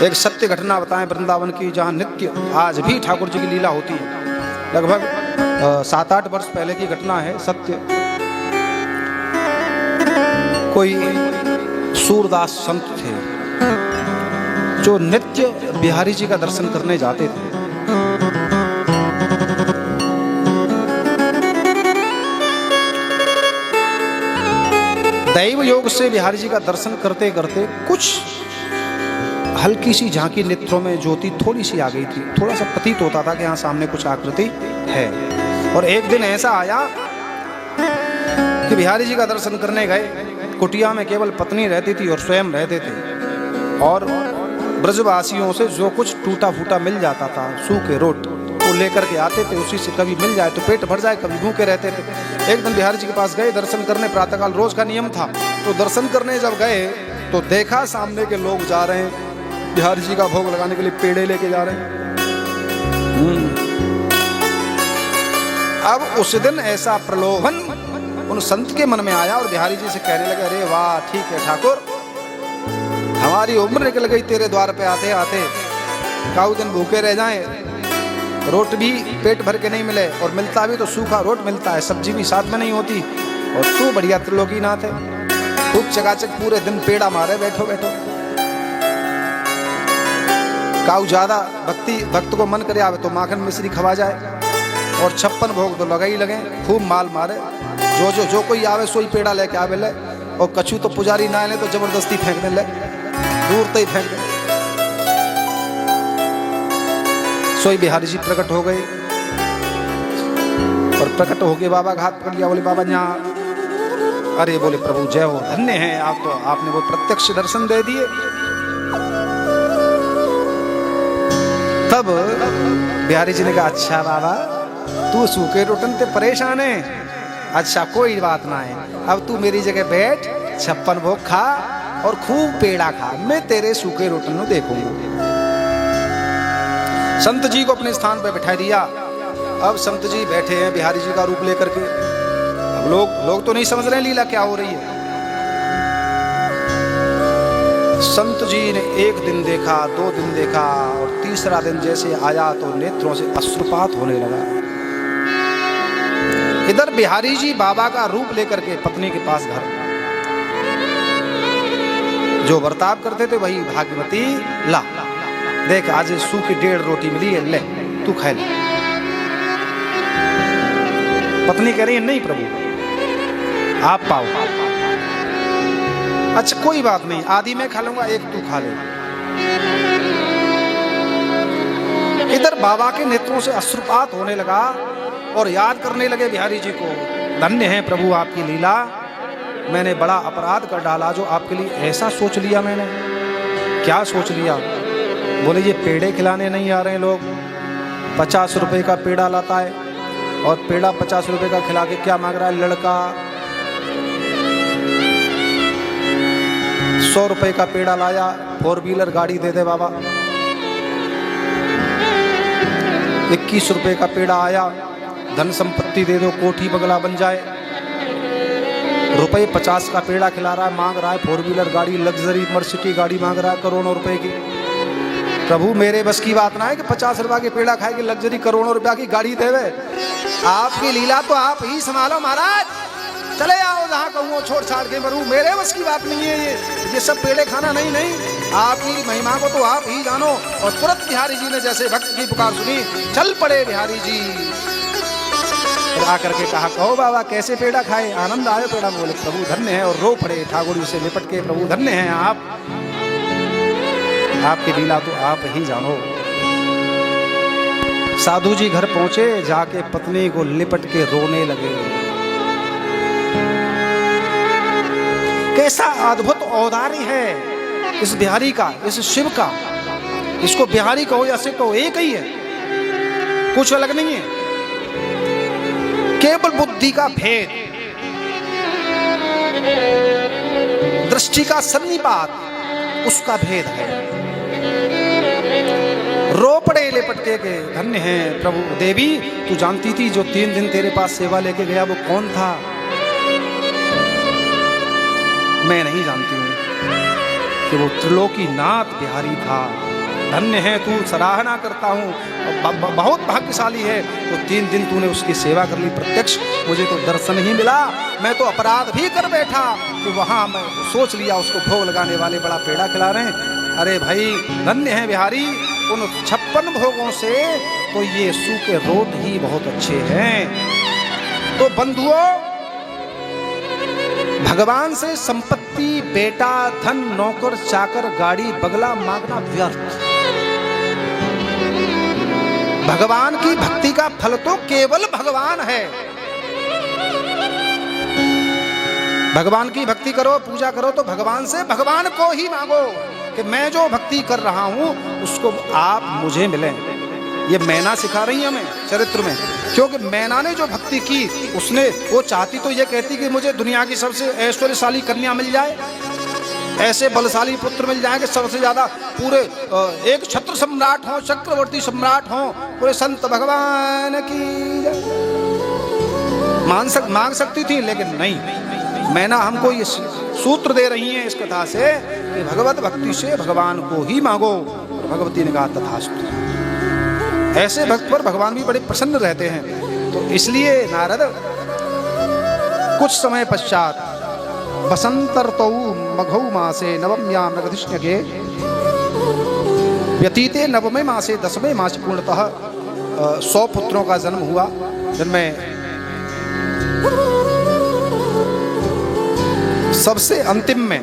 एक सत्य घटना बताएं वृंदावन की, जहां नित्य आज भी ठाकुर जी की लीला होती है। लगभग 7-8 वर्ष पहले की घटना है, सत्य। कोई सूरदास संत थे जो नित्य बिहारी जी का दर्शन करने जाते थे। दैव योग से बिहारी जी का दर्शन करते करते कुछ हल्की सी झांकी नेत्रों में ज्योति थोड़ी सी आ गई थी, थोड़ा सा प्रतीत होता था कि यहाँ सामने कुछ आकृति है। और एक दिन ऐसा आया कि बिहारी जी का दर्शन करने गए, कुटिया में केवल पत्नी रहती थी और स्वयं रहते थे, और ब्रजवासियों से जो कुछ टूटा फूटा मिल जाता था, सूखे रोट, वो लेकर के आते थे। उसी से कभी मिल जाए तो पेट भर जाए, कभी भूखे रहते थे। एक दिन बिहारी जी के पास गए दर्शन करने, प्रातःकाल रोज का नियम था। तो दर्शन करने जब गए तो देखा सामने के लोग जा रहे हैं, बिहारी जी का भोग लगाने के लिए पेड़े लेके जा रहे हैं। अब उस दिन ऐसा प्रलोभन उन संत के मन में आया और बिहारी जी से कहने लगे, अरे वाह ठीक है ठाकुर, हमारी उम्र निकल गई तेरे द्वार पे आते आते, काऊ दिन भूखे रह जाएं, रोट भी पेट भर के नहीं मिले, और मिलता भी तो सूखा रोट मिलता है, सब्जी भी साथ में नहीं होती, और तू बढ़िया त्रिलोकीनाथ है, खूब चकाचक पूरे दिन पेड़ा मारे बैठो बैठो। काऊ ज्यादा भक्त को मन करे आवे तो माखन मिश्री खवा जाए, और 56 भोग तो लगा ही लगे, खूब माल मारे, जो कोई आवे सोई पेड़ा लेके आवे ले, और कछु तो पुजारी ना ले तो जबरदस्ती फेंकने ले, दूर तक फेंक दे। सोई बिहारी जी प्रकट हो गए, और प्रकट होके बाबा का हाथ पकड़ लिया, बोले बाबा यहाँ। अरे बोले प्रभु जय हो, धन्य है आप, तो आपने वो प्रत्यक्ष दर्शन दे दिए। तब बिहारी जी ने कहा, अच्छा बाबा तू सूखे रोटन ते परेशान है, अच्छा कोई बात ना है, अब तू मेरी जगह बैठ, 56 भोग खा और खूब पेड़ा खा, मैं तेरे सूखे रोटन को देखूंगा। संत जी को अपने स्थान पर बैठा दिया। अब संत जी बैठे हैं बिहारी जी का रूप लेकर के। अब लोग तो नहीं समझ रहे लीला क्या हो रही है। संत जी ने 1 दिन देखा, 2 दिन दिन देखा और तीसरा दिन जैसे आया तो नेत्रों से अश्रुपात होने लगा। इधर बिहारी जी बाबा का रूप लेकर के पत्नी के पास घर, जो बर्ताव करते थे वही भाग्यवती, ला देख आज सूखी 1.5 रोटी मिली है, ले तू खा ले। पत्नी कह रही है नहीं प्रभु आप पाओ। अच्छा कोई बात नहीं, आधी मैं खा लूंगा, एक तू खा ले। इधर बाबा के नेत्रों से अश्रुपात होने लगा और याद करने लगे बिहारी जी को, धन्य है प्रभु आपकी लीला, मैंने बड़ा अपराध कर डाला जो आपके लिए ऐसा सोच लिया मैंने। क्या सोच लिया? बोले ये पेड़े खिलाने नहीं आ रहे लोग, 50 रुपए का पेड़ा लाता है और पेड़ा 50 रुपए का खिला के क्या मांग रहा है लड़का, 100 रुपए का पेड़ा लाया, 4 व्हीलर गाड़ी दे दे बाबा। 21 रुपए का पेड़ा आया, धन संपत्ति दे दो, कोठी बंगला बन जाए। रुपए 50 का पेड़ा खिला रहा है, मांग रहा है 4 व्हीलर गाड़ी, लग्जरी मर्सिटी गाड़ी मांग रहा है करोड़ों रुपए की। प्रभु मेरे बस की बात ना है कि 50 रुपए के पेड़ा खाए कि लग्जरी करोड़ों रुपया की गाड़ी देवे। आपकी लीला तो आप ही संभालो महाराज, चले आओ जहाँ कहूँ छोड़ छाड़ के मरूं, मेरे बस की बात नहीं है ये सब पेड़े खाना। नहीं नहीं, आपकी महिमा को तो आप ही जानो। और तुरंत बिहारी जी ने जैसे भक्त की पुकार सुनी, चल पड़े बिहारी जी। फिर आकर के कहा कहो बाबा कैसे पेड़ा खाए, आनंद आयो पेड़ा। बोले प्रभु धन्य है, और रो पड़े ठाकुर जी से लिपट के, प्रभु धन्य है आप, आपकी लीला तो आप ही जानो। साधु जी घर पहुंचे, जाके पत्नी को लिपट के रोने लगे। कैसा अद्भुत औदार्य है इस बिहारी का, इस शिव का। इसको बिहारी कहो या शिव कहो एक ही है, कुछ अलग नहीं है, केवल बुद्धि का भेद, दृष्टि का सन्निपात, उसका भेद है। रो पड़े लिपट के धन्य है प्रभु। देवी तू जानती थी जो 3 दिन तेरे पास सेवा लेके गया वो कौन था? मैं नहीं जानती हूँ कि वो त्रिलोकीनाथ बिहारी था। धन्य है तू, सराहना करता हूँ, बहुत भाग्यशाली है। तो 3 दिन तूने उसकी सेवा कर ली प्रत्यक्ष, मुझे तो दर्शन ही मिला। मैं तो अपराध भी कर बैठा कि वहाँ मैं सोच लिया उसको भोग लगाने वाले बड़ा पेड़ा खिला रहे हैं। अरे भाई धन्य है बिहारी, उन 56 भोगों से तो ये सूखे रोट ही बहुत अच्छे हैं। तो बंधुओं, भगवान से संपत्ति, बेटा, धन, नौकर, चाकर, गाड़ी, बगला मांगना व्यर्थ। भगवान की भक्ति का फल तो केवल भगवान है। भगवान की भक्ति करो, पूजा करो तो भगवान से भगवान को ही मांगो कि मैं जो भक्ति कर रहा हूं उसको आप मुझे मिलें। ये मैना सिखा रही है हमें चरित्र में, क्योंकि मैना ने जो भक्ति की उसने, वो चाहती तो ये कहती कि मुझे दुनिया की सबसे ऐश्वर्यशाली कन्या मिल जाए, ऐसे बलशाली पुत्र मिल जाए कि सबसे ज्यादा पूरे एक छत्र सम्राट हो, चक्रवर्ती सम्राट हो, पूरे संत भगवान की मांग सकती थी। लेकिन नहीं, मैना हमको ये सूत्र दे रही है इस कथा से कि भगवत भक्ति से भगवान को ही मांगो। भगवती ने कहा तथास्तु। ऐसे भक्त पर भगवान भी बड़े प्रसन्न रहते हैं। तो इसलिए नारद कुछ समय पश्चात बसंतर्तौ मघौ मासे नवम्यां मृगधिष्ण्यगे व्यतीते नवमे मासे 10वें मास पूर्णतः 100 पुत्रों का जन्म हुआ, जिनमें सबसे अंतिम में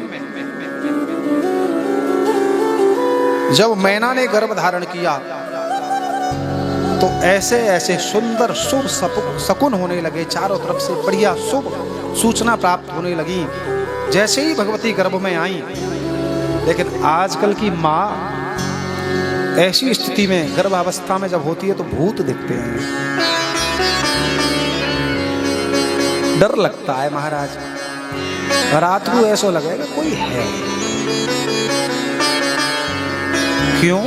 जब मैना ने गर्भ धारण किया तो ऐसे ऐसे सुंदर शुभ शकुन होने लगे, चारों तरफ से बढ़िया शुभ सूचना प्राप्त होने लगी जैसे ही भगवती गर्भ में आई। लेकिन आजकल की माँ ऐसी स्थिति में गर्भावस्था में जब होती है तो भूत दिखते हैं, डर लगता है महाराज। रात को ऐसा लगेगा कोई है। क्यों?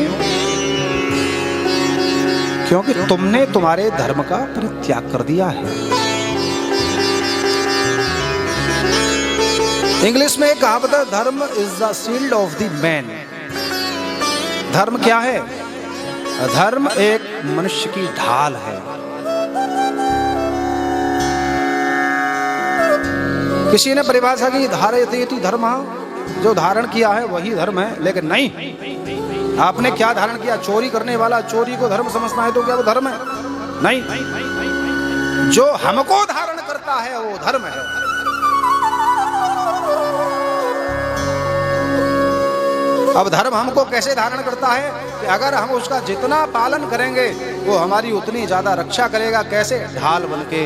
क्योंकि तुमने तुम्हारे धर्म का परित्याग कर दिया है। इंग्लिश में कहावत है, धर्म is the shield of the man. धर्म क्या है? धर्म एक मनुष्य की ढाल है। किसी ने परिभाषा की धारयति धर्म, जो धारण किया है वही धर्म है, लेकिन नहीं। आपने क्या धारण किया? चोरी करने वाला चोरी को धर्म समझता है तो क्या वो धर्म है? नहीं, जो हमको धारण करता है वो धर्म है। अब धर्म हमको कैसे धारण करता है कि अगर हम उसका जितना पालन करेंगे वो हमारी उतनी ज्यादा रक्षा करेगा। कैसे? ढाल बनके।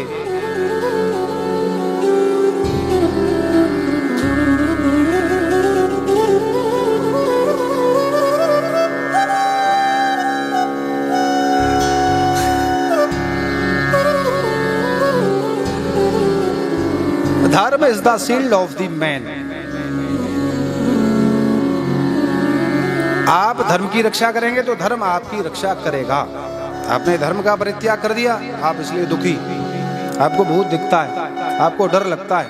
धर्म is the shield of the man. आप धर्म की रक्षा करेंगे तो धर्म आपकी रक्षा करेगा। आपने धर्म का परित्याग कर दिया, आप इसलिए दुखी, आपको भूत दिखता है, आपको डर लगता है।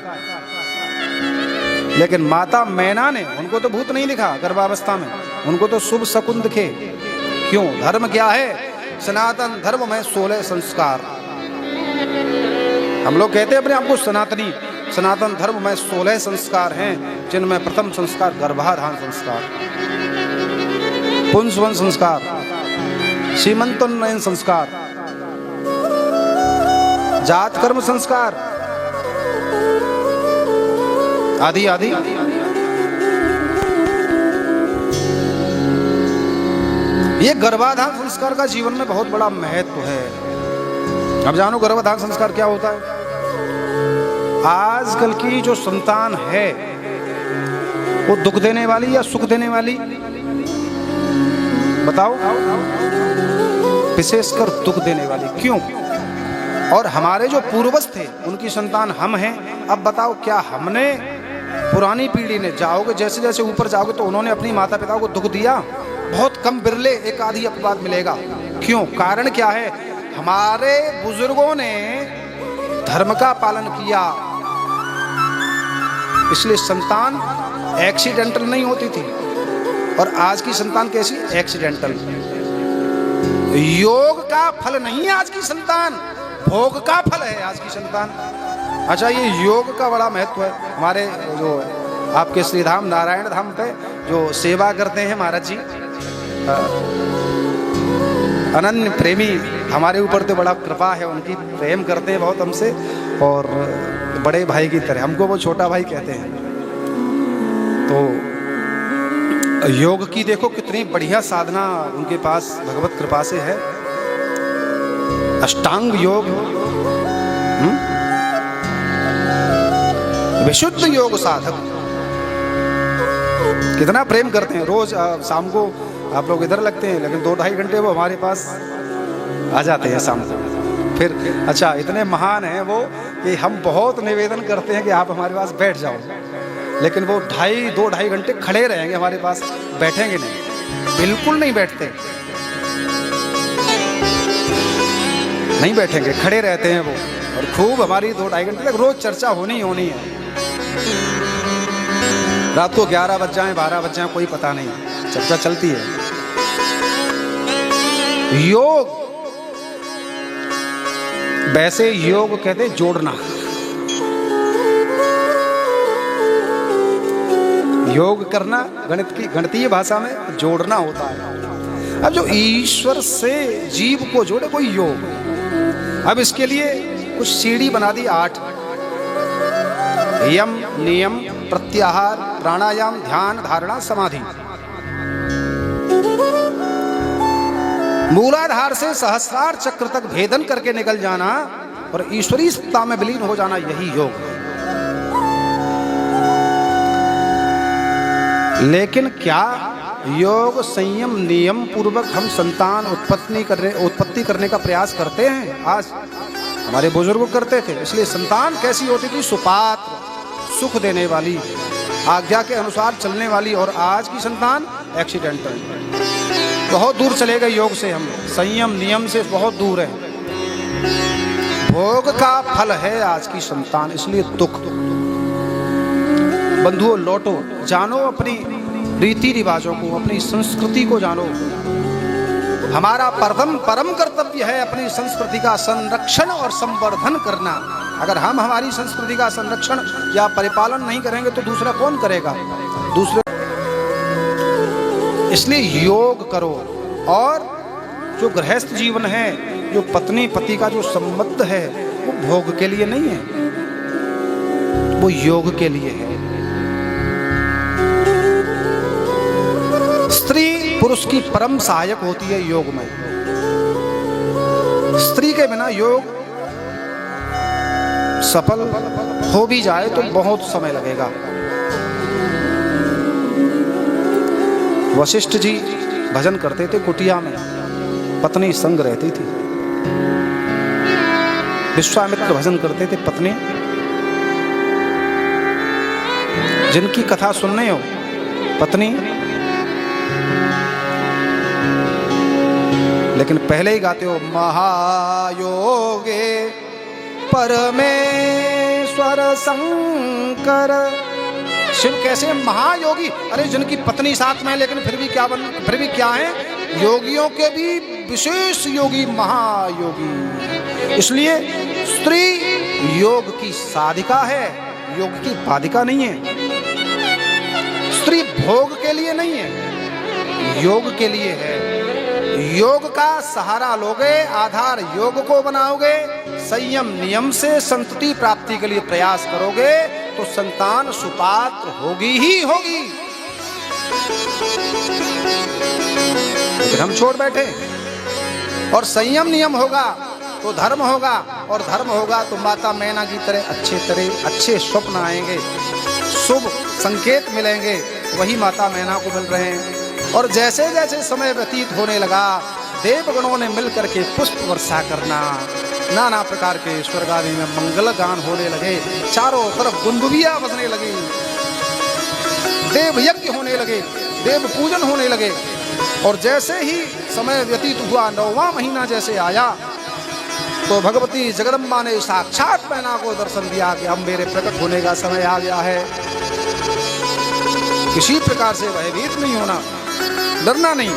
लेकिन माता मैना ने, उनको तो भूत नहीं दिखा गर्भावस्था में, उनको तो शुभ शकुन दिखे। क्यों? धर्म क्या है? सनातन धर्म में 16 संस्कार। हम लोग कहते हैं अपने आपको सनातनी। सनातन धर्म में 16 संस्कार हैं, जिनमें प्रथम संस्कार गर्भाधान संस्कार, पुंसवन संस्कार, सीमंतोन्नयन संस्कार, जात कर्म संस्कार आदि आदि। ये गर्भाधान संस्कार का जीवन में बहुत बड़ा महत्व है। अब जानो गर्भाधान संस्कार क्या होता है? आजकल की जो संतान है वो दुख देने वाली या सुख देने वाली? बताओ। विशेषकर दुख देने वाली। क्यों? और हमारे जो पूर्वज थे उनकी संतान हम हैं। अब बताओ, क्या हमने, पुरानी पीढ़ी ने, जाओगे जैसे जैसे ऊपर जाओगे तो उन्होंने अपनी माता पिता को दुख दिया? बहुत कम, बिरले एक आधी अपवाद मिलेगा। क्यों? कारण क्या है? हमारे बुजुर्गों ने धर्म का पालन किया, इसलिए संतान एक्सीडेंटल नहीं होती थी। और आज की संतान कैसी? एक्सीडेंटल। योग का फल नहीं है आज की संतान, भोग का फल है आज की संतान। अच्छा, ये योग का बड़ा महत्व है। हमारे जो आपके श्रीधाम नारायण धाम पे जो सेवा करते हैं महाराज जी, अनन्य प्रेमी, हमारे ऊपर तो बड़ा कृपा है उनकी, प्रेम करते हैं बहुत हमसे, और बड़े भाई की तरह, हमको वो छोटा भाई कहते हैं। तो योग की देखो कितनी बढ़िया साधना उनके पास भगवत कृपा से है। अष्टांग योग, विशुद्ध योग साधक, कितना प्रेम करते हैं। रोज शाम को आप लोग इधर लगते हैं, लेकिन 2-2.5 घंटे वो हमारे पास आ जाते हैं शाम को। फिर अच्छा, इतने महान हैं वो कि हम बहुत निवेदन करते हैं कि आप हमारे पास बैठ जाओ, लेकिन वो 2-2.5 घंटे खड़े रहेंगे हमारे पास, बैठेंगे नहीं, बिल्कुल नहीं बैठते, नहीं बैठेंगे, खड़े रहते हैं वो। और खूब हमारी 2-2.5 घंटे तक रोज चर्चा होनी होनी है। रात को 11 बज जाए, 12 बज जाए, कोई पता नहीं, चर्चा चलती है। योग, वैसे योग कहते जोड़ना। योग करना गणितीय भाषा में जोड़ना होता है। अब जो ईश्वर से जीव को जोड़े कोई योग। अब इसके लिए कुछ सीढ़ी बना दी 8: यम, नियम, प्रत्याहार, प्राणायाम, ध्यान, धारणा, समाधि। मूलाधार से सहस्रार चक्र तक भेदन करके निकल जाना और ईश्वरीय सत्ता में विलीन हो जाना, यही योग है। लेकिन क्या योग संयम नियम पूर्वक हम संतान उत्पत्ति करने का प्रयास करते हैं? आज हमारे बुजुर्ग करते थे। इसलिए संतान कैसी होती थी? सुपात्र, सुख देने वाली, आज्ञा के अनुसार चलने वाली। और आज की संतान एक्सीडेंटल। बहुत दूर चले गए योग से, हम संयम नियम से बहुत दूर है। भोग का फल है आज की संतान, इसलिए दुख। बंधुओं, लौटो, जानो अपनी रीति रिवाजों को, अपनी संस्कृति को जानो। हमारा परम कर्तव्य है अपनी संस्कृति का संरक्षण और संवर्धन करना। अगर हम हमारी संस्कृति का संरक्षण या परिपालन नहीं करेंगे तो दूसरा कौन करेगा? इसलिए योग करो। और जो गृहस्थ जीवन है, जो पत्नी पति का जो संबंध है, वो भोग के लिए नहीं है, वो योग के लिए है। स्त्री पुरुष की परम सहायक होती है योग में। स्त्री के बिना योग सफल हो भी जाए तो बहुत समय लगेगा। वशिष्ठ जी भजन करते थे कुटिया में, पत्नी संग रहती थी। विश्वामित्र भजन करते थे, पत्नी। जिनकी कथा सुनने हो, पत्नी। लेकिन पहले ही गाते हो महायोगे परमेश्वर शंकर। शिव कैसे महायोगी? अरे जिनकी पत्नी साथ में, लेकिन फिर भी क्या है? योगियों के भी विशेष योगी, महायोगी। इसलिए स्त्री योग की साधिका है, योग की बाधिका नहीं है। स्त्री भोग के लिए नहीं है, योग के लिए है। योग का सहारा लोगे, आधार योग को बनाओगे, संयम नियम से संतति प्राप्ति के लिए प्रयास करोगे तो संतान सुपात्र होगी ही होगी। लेकिन हम छोड़ बैठे। और संयम नियम होगा तो धर्म होगा, और धर्म होगा तो माता मैना की तरह अच्छे स्वप्न आएंगे, शुभ संकेत मिलेंगे। वही माता मैना को मिल रहे हैं। और जैसे जैसे समय व्यतीत होने लगा, देवगणों ने मिलकर के पुष्प वर्षा करना, नाना प्रकार के स्वर्ग आदि में मंगल गान होने लगे, चारों तरफ गुंदुबियां बजने लगी, देव यज्ञ होने लगे, देव पूजन होने लगे। और जैसे ही समय व्यतीत हुआ, 9वां महीना जैसे आया, तो भगवती जगदम्बा ने साक्षात मैना को दर्शन दिया कि अब मेरे प्रकट होने का समय आ गया है। किसी प्रकार से भयभीत नहीं होना, डरना नहीं।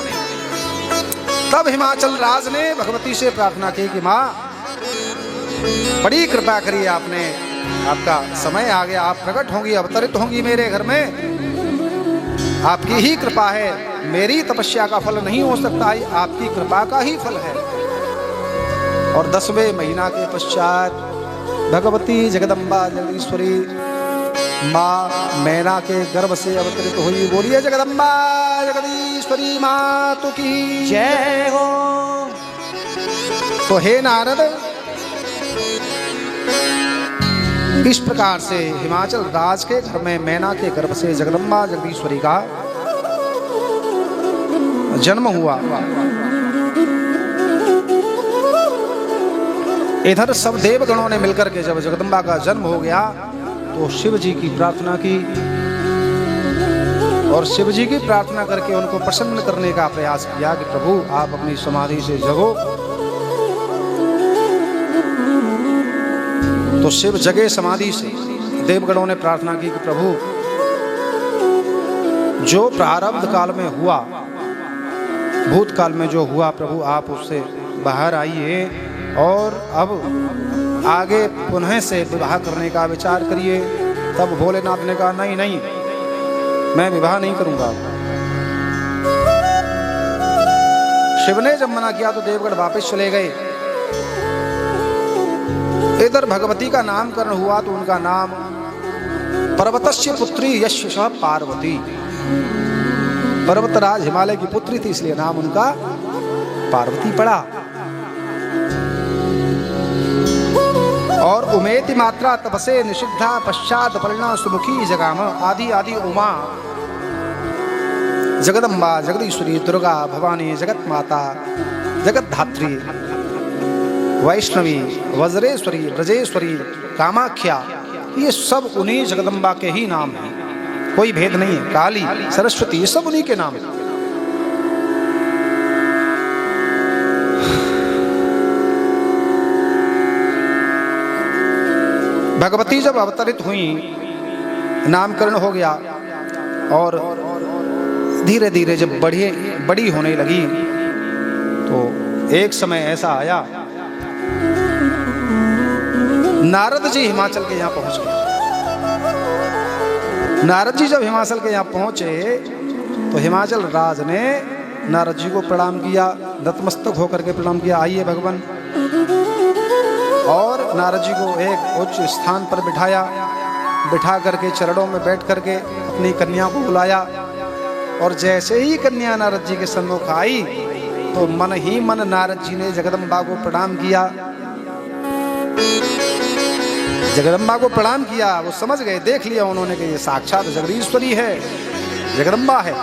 तब हिमाचल राज ने भगवती से प्रार्थना की कि माँ, बड़ी कृपा करिए आपने, आपका समय आ गया, आप प्रकट होंगी, अवतरित होंगी मेरे घर में। आपकी ही कृपा है, मेरी तपस्या का फल नहीं हो सकता है, आपकी कृपा का ही फल है। और 10वें महीना के पश्चात भगवती जगदम्बा जगदीश्वरी माँ मैना के गर्भ से अवतरित हुई। बोलिए जगदम्बा जगदीश्वरी मातु की जय हो। तो हे नारद, इस प्रकार से हिमाचल राज के घर में मैना के गर्भ से जगदम्बा जगदीश्वरी का जन्म हुआ। इधर सब देवगणों ने मिलकर के जब जगदम्बा का जन्म हो गया तो शिव जी की प्रार्थना की, और शिव जी की प्रार्थना करके उनको प्रसन्न करने का प्रयास किया कि प्रभु आप अपनी समाधि से जगो। तो शिव जगे समाधि से। देवगणों ने प्रार्थना की कि प्रभु जो प्रारब्ध काल में हुआ, भूतकाल में जो हुआ, प्रभु आप उससे बाहर आइए और अब आगे पुनः से विवाह करने का विचार करिए। तब भोलेनाथ ने कहा नहीं नहीं, मैं विवाह नहीं करूंगा। शिव ने जब मना किया तो देवगण वापस चले गए। इधर भगवती का नामकरण हुआ तो उनका नाम पर्वतस्य पुत्री यश पार्वती, पर्वतराज हिमालय की पुत्री थी, इसलिए नाम उनका पार्वती पड़ा। और उमेति मात्रा तपसे निषिद्धा पश्चात पर्णा सुमुखी जगाम। आदि आदि उमा जगदम्बा जगदीश्वरी दुर्गा भवानी जगत माता जगत धात्री वैष्णवी वज्रेश्वरी ब्रजेश्वरी कामाख्या, ये सब उन्हीं जगदम्बा के ही नाम हैं, कोई भेद नहीं है। काली सरस्वती, ये सब उन्हीं के नाम हैं। भगवती जब अवतरित हुई, नामकरण हो गया और धीरे धीरे जब बड़ी होने लगी तो एक समय ऐसा आया, नारद जी हिमाचल के यहाँ पहुंच गए। नारद जी जब हिमाचल के यहाँ पहुंचे तो हिमाचल राज ने नारद जी को प्रणाम किया, नतमस्तक होकर के प्रणाम किया, आइए भगवान। और नारद जी को एक उच्च स्थान पर बिठा करके चरणों में बैठ करके अपनी कन्या को बुलाया। और जैसे ही कन्या नारद जी के सम्मुख आई तो मन ही मन नारद जी ने जगदम्बा को प्रणाम किया। जगदम्बा को प्रणाम किया, वो समझ गए, देख लिया उन्होंने कि ये साक्षात जगदीश्वरी है, जगदम्बा है।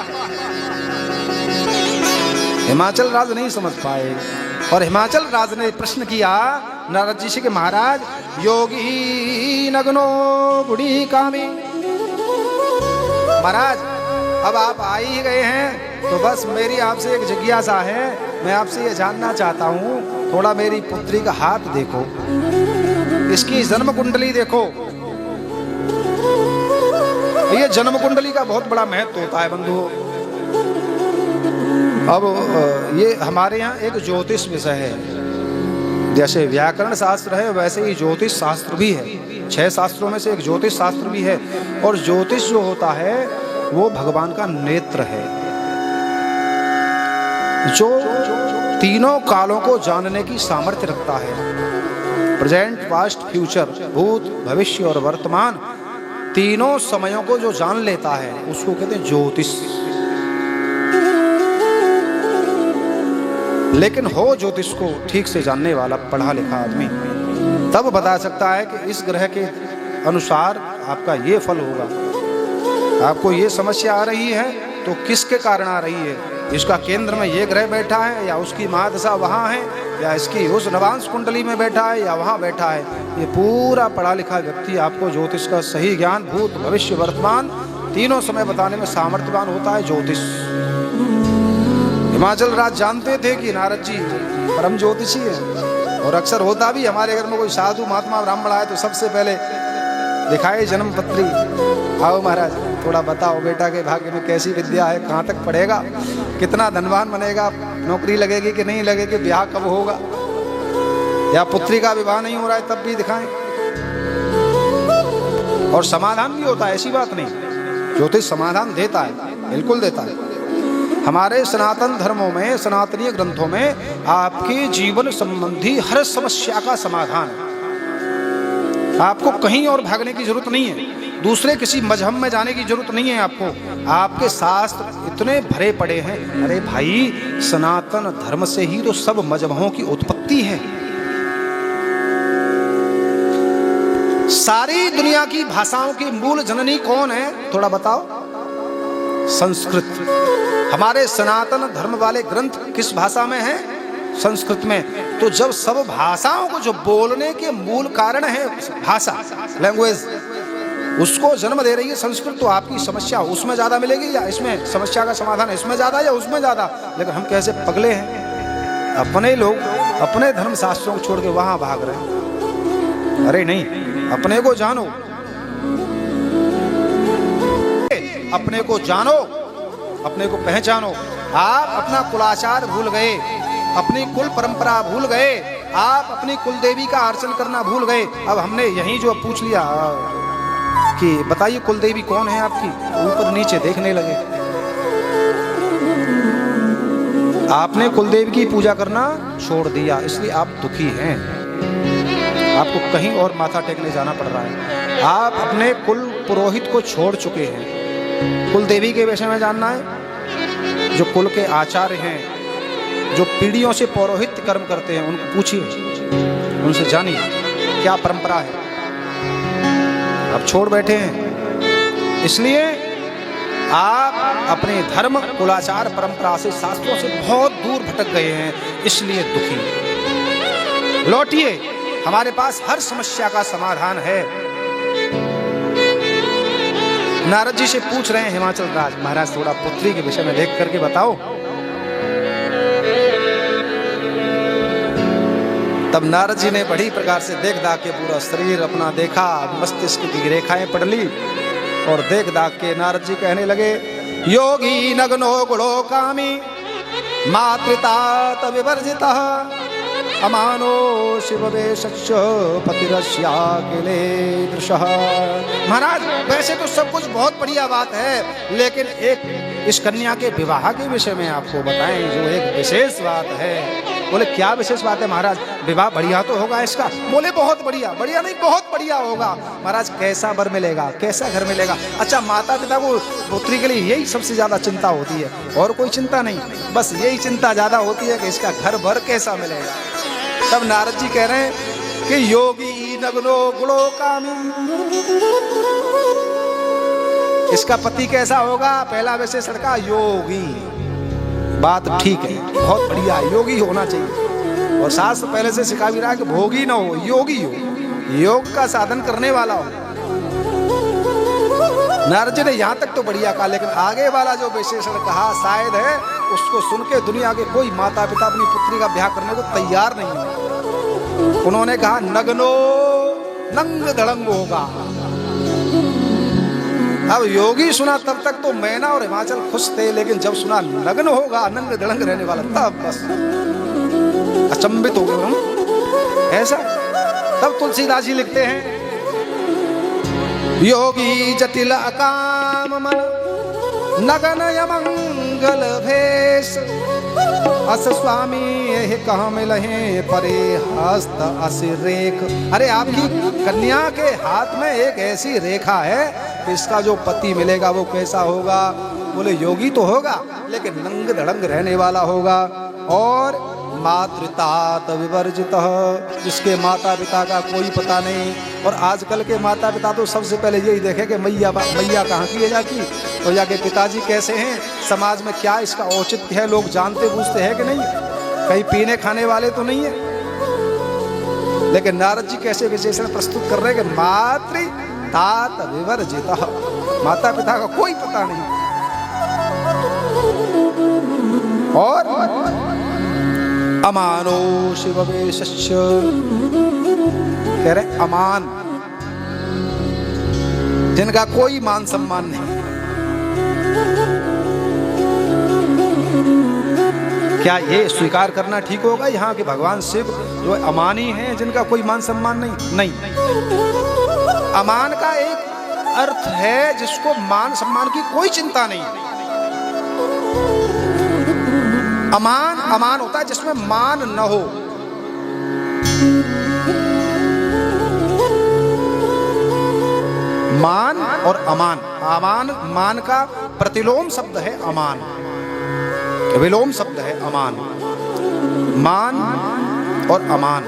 हिमाचल राज नहीं समझ पाए और हिमाचल राज ने प्रश्न किया नारद जी से कि महाराज, योगी नग्नो बुढ़ी कामी, महाराज अब आप आ ही गए हैं तो बस मेरी आपसे एक जिज्ञासा है, मैं आपसे ये जानना चाहता हूँ, थोड़ा मेरी पुत्री का हाथ देखो, इसकी जन्म कुंडली देखो। ये जन्म कुंडली का बहुत बड़ा महत्व होता है बंधुओं। अब ये हमारे यहाँ एक ज्योतिष विषय है, जैसे व्याकरण शास्त्र है वैसे ही ज्योतिष शास्त्र भी है। 6 शास्त्रों में से एक ज्योतिष शास्त्र भी है। और ज्योतिष जो होता है वो भगवान का नेत्र है, जो तीनों कालों को जानने की सामर्थ्य रखता है। प्रेजेंट, पास्ट, फ्यूचर, भूत, भविष्य और वर्तमान, तीनों समयों को जो जान लेता है उसको कहते हैं ज्योतिष। लेकिन हो ज्योतिष को ठीक से जानने वाला पढ़ा लिखा आदमी, तब बता सकता है कि इस ग्रह के अनुसार आपका ये फल होगा, आपको ये समस्या आ रही है तो किसके कारण आ रही है, इसका केंद्र में ये ग्रह बैठा है या उसकी महादशा वहाँ है या इसकी उस नवांश कुंडली में बैठा है या वहाँ बैठा है। ये पूरा पढ़ा लिखा व्यक्ति आपको ज्योतिष का सही ज्ञान, भूत, भविष्य, वर्तमान तीनों समय बताने में सामर्थ्यवान होता है ज्योतिष। हिमाचल राज जानते थे कि नारद जी परम ज्योतिषी है। और अक्सर होता भी, हमारे घर में कोई साधु महात्मा ब्राह्मण आए तो सबसे पहले दिखाए जन्म पत्री, आओ महाराज थोड़ा बताओ बेटा के भाग्य में कैसी विद्या है, कहाँ तक पढ़ेगा, कितना धनवान बनेगा, नौकरी लगेगी कि नहीं लगेगी, ब्याह कब होगा, या पुत्री का विवाह नहीं हो रहा है तब भी दिखाएं। और समाधान भी होता है, ऐसी बात नहीं, ज्योतिष समाधान देता है, बिल्कुल देता है। हमारे सनातन धर्मों में, सनातनीय ग्रंथों में आपके जीवन संबंधी हर समस्या का समाधान है। आपको कहीं और भागने की जरूरत नहीं है, दूसरे किसी मजहब में जाने की जरूरत नहीं है आपको। आपके शास्त्र इतने भरे पड़े हैं। अरे भाई, सनातन धर्म से ही तो सब मजहबों की उत्पत्ति है। सारी दुनिया की भाषाओं की मूल जननी कौन है, थोड़ा बताओ? संस्कृत। हमारे सनातन धर्म वाले ग्रंथ किस भाषा में है? संस्कृत में। तो जब सब भाषाओं को, जो बोलने के मूल कारण है भाषा, लैंग्वेज, उसको जन्म दे रही है संस्कृत, तो आपकी समस्या उसमें ज्यादा मिलेगी या इसमें? समस्या का समाधान इसमें ज्यादा या उसमें ज्यादा? लेकिन हम कैसे पगले हैं, अपने लोग अपने धर्म शास्त्रों को छोड़ के वहां भाग रहे हैं। अरे नहीं, अपने को जानो, अपने को जानो, अपने को पहचानो। आप अपना कुलाचार भूल गए, अपनी कुल परंपरा भूल गए, आप अपनी कुल देवी का अर्चन करना भूल गए। अब हमने यहीं जो पूछ लिया कि बताइए कुल देवी कौन है आपकी, ऊपर नीचे देखने लगे। आपने कुल देवी की पूजा करना छोड़ दिया, इसलिए आप दुखी हैं। आपको कहीं और माथा टेकने जाना पड़ रहा है। आप अपने कुल पुरोहित को छोड़ चुके हैं। कुल देवी के विषय में जानना है, जो कुल के आचार्य हैं, जो पीढ़ियों से पौरोहित्य कर्म करते हैं, उनको पूछिए, उनसे जानिए क्या परंपरा है। आप छोड़ बैठे हैं, इसलिए आप अपने धर्म, कुलाचार, परंपरा से, शास्त्रों से बहुत दूर भटक गए हैं, इसलिए दुखी। लौटिए, हमारे पास हर समस्या का समाधान है। नारद जी से पूछ रहे हैं हिमाचल राज, महाराज थोड़ा पुत्री के विषय में देख करके बताओ। तब नारद जी ने बड़ी प्रकार से देख दाख के पूरा शरीर अपना देखा, मस्तिष्क की रेखाएं पढ़ ली और देख दाख के नारद जी कहने लगे योगी नग्नो गुणोकामी मातृतात विवर्जितः अमानो शिववेशक्ष पतिरस्याकिले दृशः। महाराज वैसे तो सब कुछ बहुत बढ़िया बात है, लेकिन एक इस कन्या के विवाह के विषय में आपको बताएं जो एक विशेष बात है। बोले क्या विशेष बात है महाराज? विवाह बढ़िया तो होगा इसका? बोले बहुत बढ़िया। बढ़िया नहीं, बहुत बढ़िया होगा। महाराज कैसा वर मिलेगा, कैसा घर मिलेगा? अच्छा, माता पिता को पुत्री के लिए यही सबसे ज्यादा चिंता होती है, और कोई चिंता नहीं, बस यही चिंता ज्यादा होती है कि इसका घर भर कैसा मिलेगा। तब नारद जी कह रहे हैं कि योगी नग्नो गुणोकामी, इसका पति कैसा होगा? पहला विशेष लड़का योगी। बात ठीक है, बहुत बढ़िया, योगी होना चाहिए। और शास्त्र पहले से सिखा भी रहा है कि भोगी ना हो, योगी हो, योग का साधन करने वाला हो। नारद जी ने यहाँ तक तो बढ़िया कहा, लेकिन आगे वाला जो विशेषण कहा शायद है उसको सुन के दुनिया के कोई माता पिता अपनी पुत्री का ब्याह करने को तैयार नहीं है। उन्होंने कहा नग्नो, नंग धड़ंग होगा। अब योगी सुना तब तक तो मैना और हिमाचल खुश थे, लेकिन जब सुना नग्न होगा, नंग धड़ंग रहने वाला, तब बस अचंभित हो गए हम। ऐसा तब तुलसीदास जी लिखते हैं योगी जटिल अकाम मन नगन यमंगल भेष अस स्वामी यह कहाँ मिलहे परे हस्त असिर रेख। अरे आपकी कन्या के हाथ में एक ऐसी रेखा है कि इसका जो पति मिलेगा वो कैसा होगा? बोले योगी तो होगा, लेकिन नंग धड़ंग रहने वाला होगा। और मातृतात विवर्जितः, जिसके माता पिता का कोई पता नहीं। और आजकल के माता पिता तो सबसे पहले यही देखे कि मैया कहाँ की है जाकी, तो जाके पिताजी कैसे हैं, समाज में क्या इसका औचित्य है, लोग जानते बूझते हैं कि नहीं, कहीं पीने खाने वाले तो नहीं है। लेकिन नारद जी कैसे विशेषण प्रस्तुत कर रहे हैं कि मातृतात विवर्जितः, माता पिता का कोई पता नहीं। और अमानो शिववेशस्य, कह रहे अमान, जिनका कोई मान सम्मान नहीं। क्या ये स्वीकार करना ठीक होगा यहाँ के भगवान शिव जो अमानी हैं, जिनका कोई मान सम्मान नहीं? नहीं, अमान का एक अर्थ है जिसको मान सम्मान की कोई चिंता नहीं। अमान अमान होता है जिसमें मान न हो। मान और अमान, अमान मान का प्रतिलोम शब्द है अमान, विलोम शब्द है अमान। मान और अमान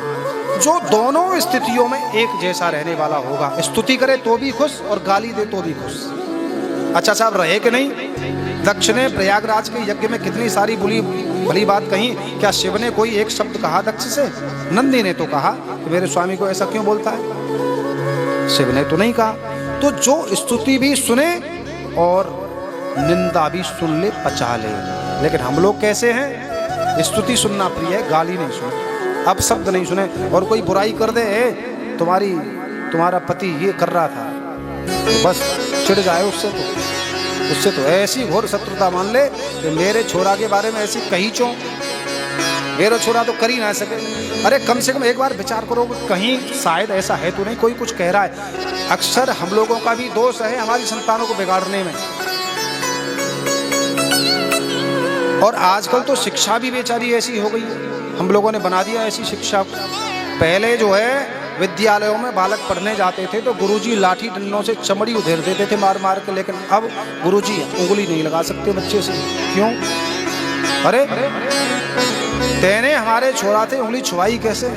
जो दोनों स्थितियों में एक जैसा रहने वाला होगा, स्तुति करे तो भी खुश और गाली दे तो भी खुश। अच्छा साहब रहे कि नहीं? दक्ष ने प्रयागराज के यज्ञ में कितनी सारी भली बात कही, क्या शिव ने कोई एक शब्द कहा दक्ष से? नंदी ने तो कहा कि मेरे स्वामी को ऐसा क्यों बोलता है, शिव ने तो नहीं कहा। तो जो स्तुति भी सुने और निंदा भी सुन ले, पचा ले। लेकिन हम लोग कैसे हैं? स्तुति सुनना प्रिय है, गाली नहीं सुने, अब शब्द नहीं सुने। और कोई बुराई कर दे, तुम्हारा पति ये कर रहा था, तो बस चिढ़ जाए उससे तो ऐसी घोर शत्रुता मान ले कि मेरे छोरा के बारे में ऐसी कही चो, मेरा छोरा तो कर ही ना सके। अरे कम से कम एक बार विचार करो, कहीं शायद ऐसा है तो नहीं, कोई कुछ कह रहा है। अक्सर हम लोगों का भी दोष है हमारी संतानों को बिगाड़ने में। और आजकल तो शिक्षा भी बेचारी ऐसी हो गई, हम लोगों ने बना दिया ऐसी शिक्षा। पहले जो है विद्यालयों में बालक पढ़ने जाते थे तो गुरुजी लाठी डंडों से चमड़ी उधेड़ देते थे मार मार के, लेकिन अब गुरुजी उंगली नहीं लगा सकते बच्चे से। क्यों? अरे तेने हमारे छोरा थे, उंगली छुआई कैसे?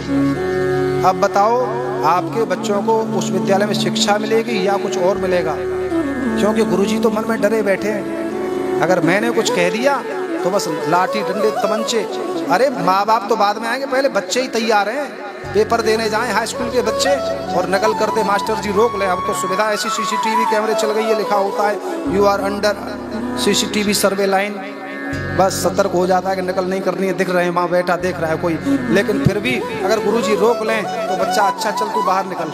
अब बताओ आपके बच्चों को उस विद्यालय में शिक्षा मिलेगी या कुछ और मिलेगा? क्योंकि गुरुजी तो मन में डरे बैठे हैं, अगर मैंने कुछ कह दिया तो बस लाठी डंडे तमंचे। अरे माँ बाप तो बाद में आएंगे, पहले बच्चे ही तैयार हैं। पेपर देने जाएं हाई स्कूल के बच्चे और नकल करते, मास्टर जी रोक ले। अब तो सुविधा ऐसी सीसीटीवी कैमरे चल गई है, लिखा होता है you are under CCTV surveillance, बस सतर्क हो जाता है कि नकल नहीं करनी है, दिख रहे हैं माँ बेटा देख रहा है कोई। लेकिन फिर भी अगर गुरुजी रोक लें तो बच्चा अच्छा चल तू बाहर निकल,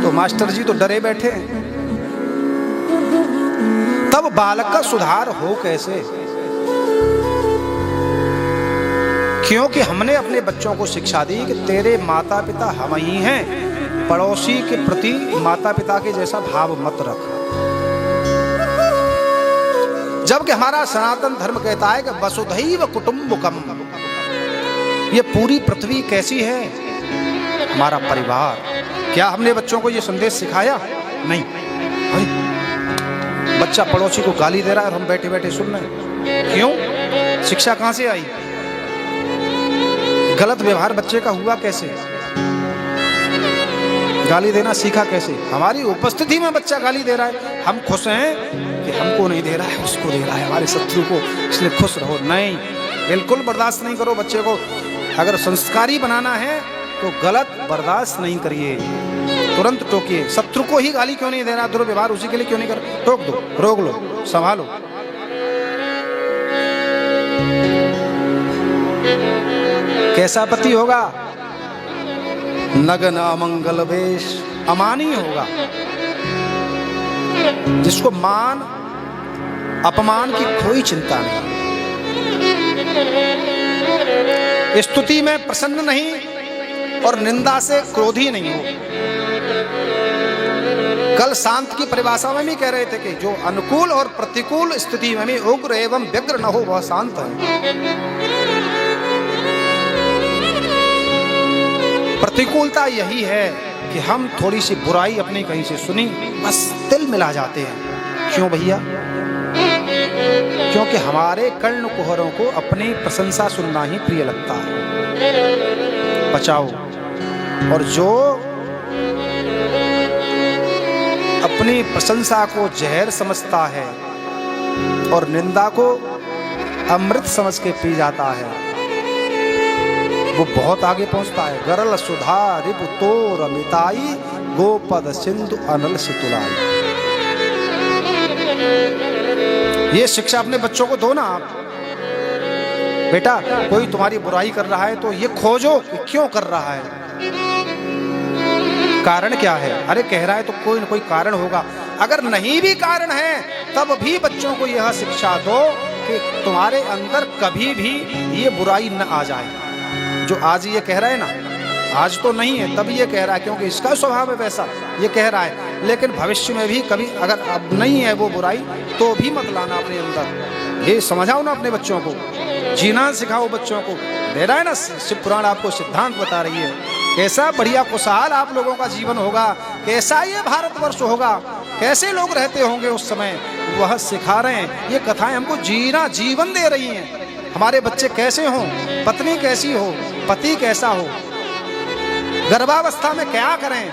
तो मास्टर जी तो डरे बैठे हैं। तब बालक का सुधार हो कैसे? क्योंकि हमने अपने बच्चों को शिक्षा दी कि तेरे माता पिता हम ही हैं, पड़ोसी के प्रति माता पिता के जैसा भाव मत रख। जबकि हमारा सनातन धर्म कहता है कि वसुधैव कुटुंबकम, ये पूरी पृथ्वी कैसी है? हमारा परिवार। क्या हमने बच्चों को ये संदेश सिखाया? नहीं। बच्चा पड़ोसी को गाली दे रहा है और हम बैठे बैठे सुन रहे हैं। क्यों? शिक्षा कहां से आई? गलत व्यवहार बच्चे का हुआ कैसे? गाली देना सीखा कैसे? हमारी उपस्थिति में बच्चा गाली दे रहा है, हम खुश हैं कि हमको नहीं दे रहा है, उसको दे रहा है, हमारे शत्रु को, इसलिए खुश रहो। नहीं, बिल्कुल बर्दाश्त नहीं करो बच्चे को। अगर संस्कारी बनाना है तो गलत बर्दाश्त नहीं करिए, तुरंत टोकिए। शत्रु को ही गाली क्यों नहीं देना? दुर्व्यवहार उसी के लिए क्यों नहीं कर? टोक दो, रोक लो, संभालो। कैसा पति होगा? नग्न अमंगल वेश, अमानी होगा, जिसको मान अपमान की कोई चिंता नहीं, स्तुति में प्रसन्न नहीं और निंदा से क्रोधी नहीं हो। कल शांत की परिभाषा में भी कह रहे थे कि जो अनुकूल और प्रतिकूल स्थिति में भी उग्र एवं व्यग्र न हो, वह शांत है। प्रतिकूलता यही है कि हम थोड़ी सी बुराई अपनी कहीं से सुनी, बस दिल मिला जाते हैं। क्यों भैया? क्योंकि हमारे कर्ण कुहरों को अपनी प्रशंसा सुनना ही प्रिय लगता है। बचाओ। और जो अपनी प्रशंसा को जहर समझता है और निंदा को अमृत समझ के पी जाता है, वो बहुत आगे पहुंचता है। गरल सुधा रिपु तोर मिताई, गोपद सिंधु अनल सितुलाई। ये शिक्षा अपने बच्चों को दो ना आप। बेटा, कोई तुम्हारी बुराई कर रहा है तो ये खोजो कि क्यों कर रहा है, कारण क्या है। अरे कह रहा है तो कोई न कोई कारण होगा। अगर नहीं भी कारण है तब भी बच्चों को यह शिक्षा दो कि तुम्हारे अंदर कभी भी ये बुराई न आ जाए। जो आज ये कह रहा है ना, आज तो नहीं है, तभी ये कह रहा है क्योंकि इसका स्वभाव है वैसा, ये कह रहा है। लेकिन भविष्य में भी कभी अगर अब नहीं है वो बुराई तो भी मत लाना अपने अंदर। ये समझाओ ना अपने बच्चों को, जीना सिखाओ बच्चों को। दे रहा है ना शिव पुराण, आपको सिद्धांत बता रही है कैसा बढ़िया खुशहाल आप लोगों का जीवन होगा, कैसा ये भारतवर्ष होगा, कैसे लोग रहते होंगे उस समय, वह सिखा रहे हैं। ये कथाएं हमको जीना, जीवन दे रही हैं। हमारे बच्चे कैसे हों, पत्नी कैसी हो, पति कैसा हो, गर्भावस्था में क्या करें,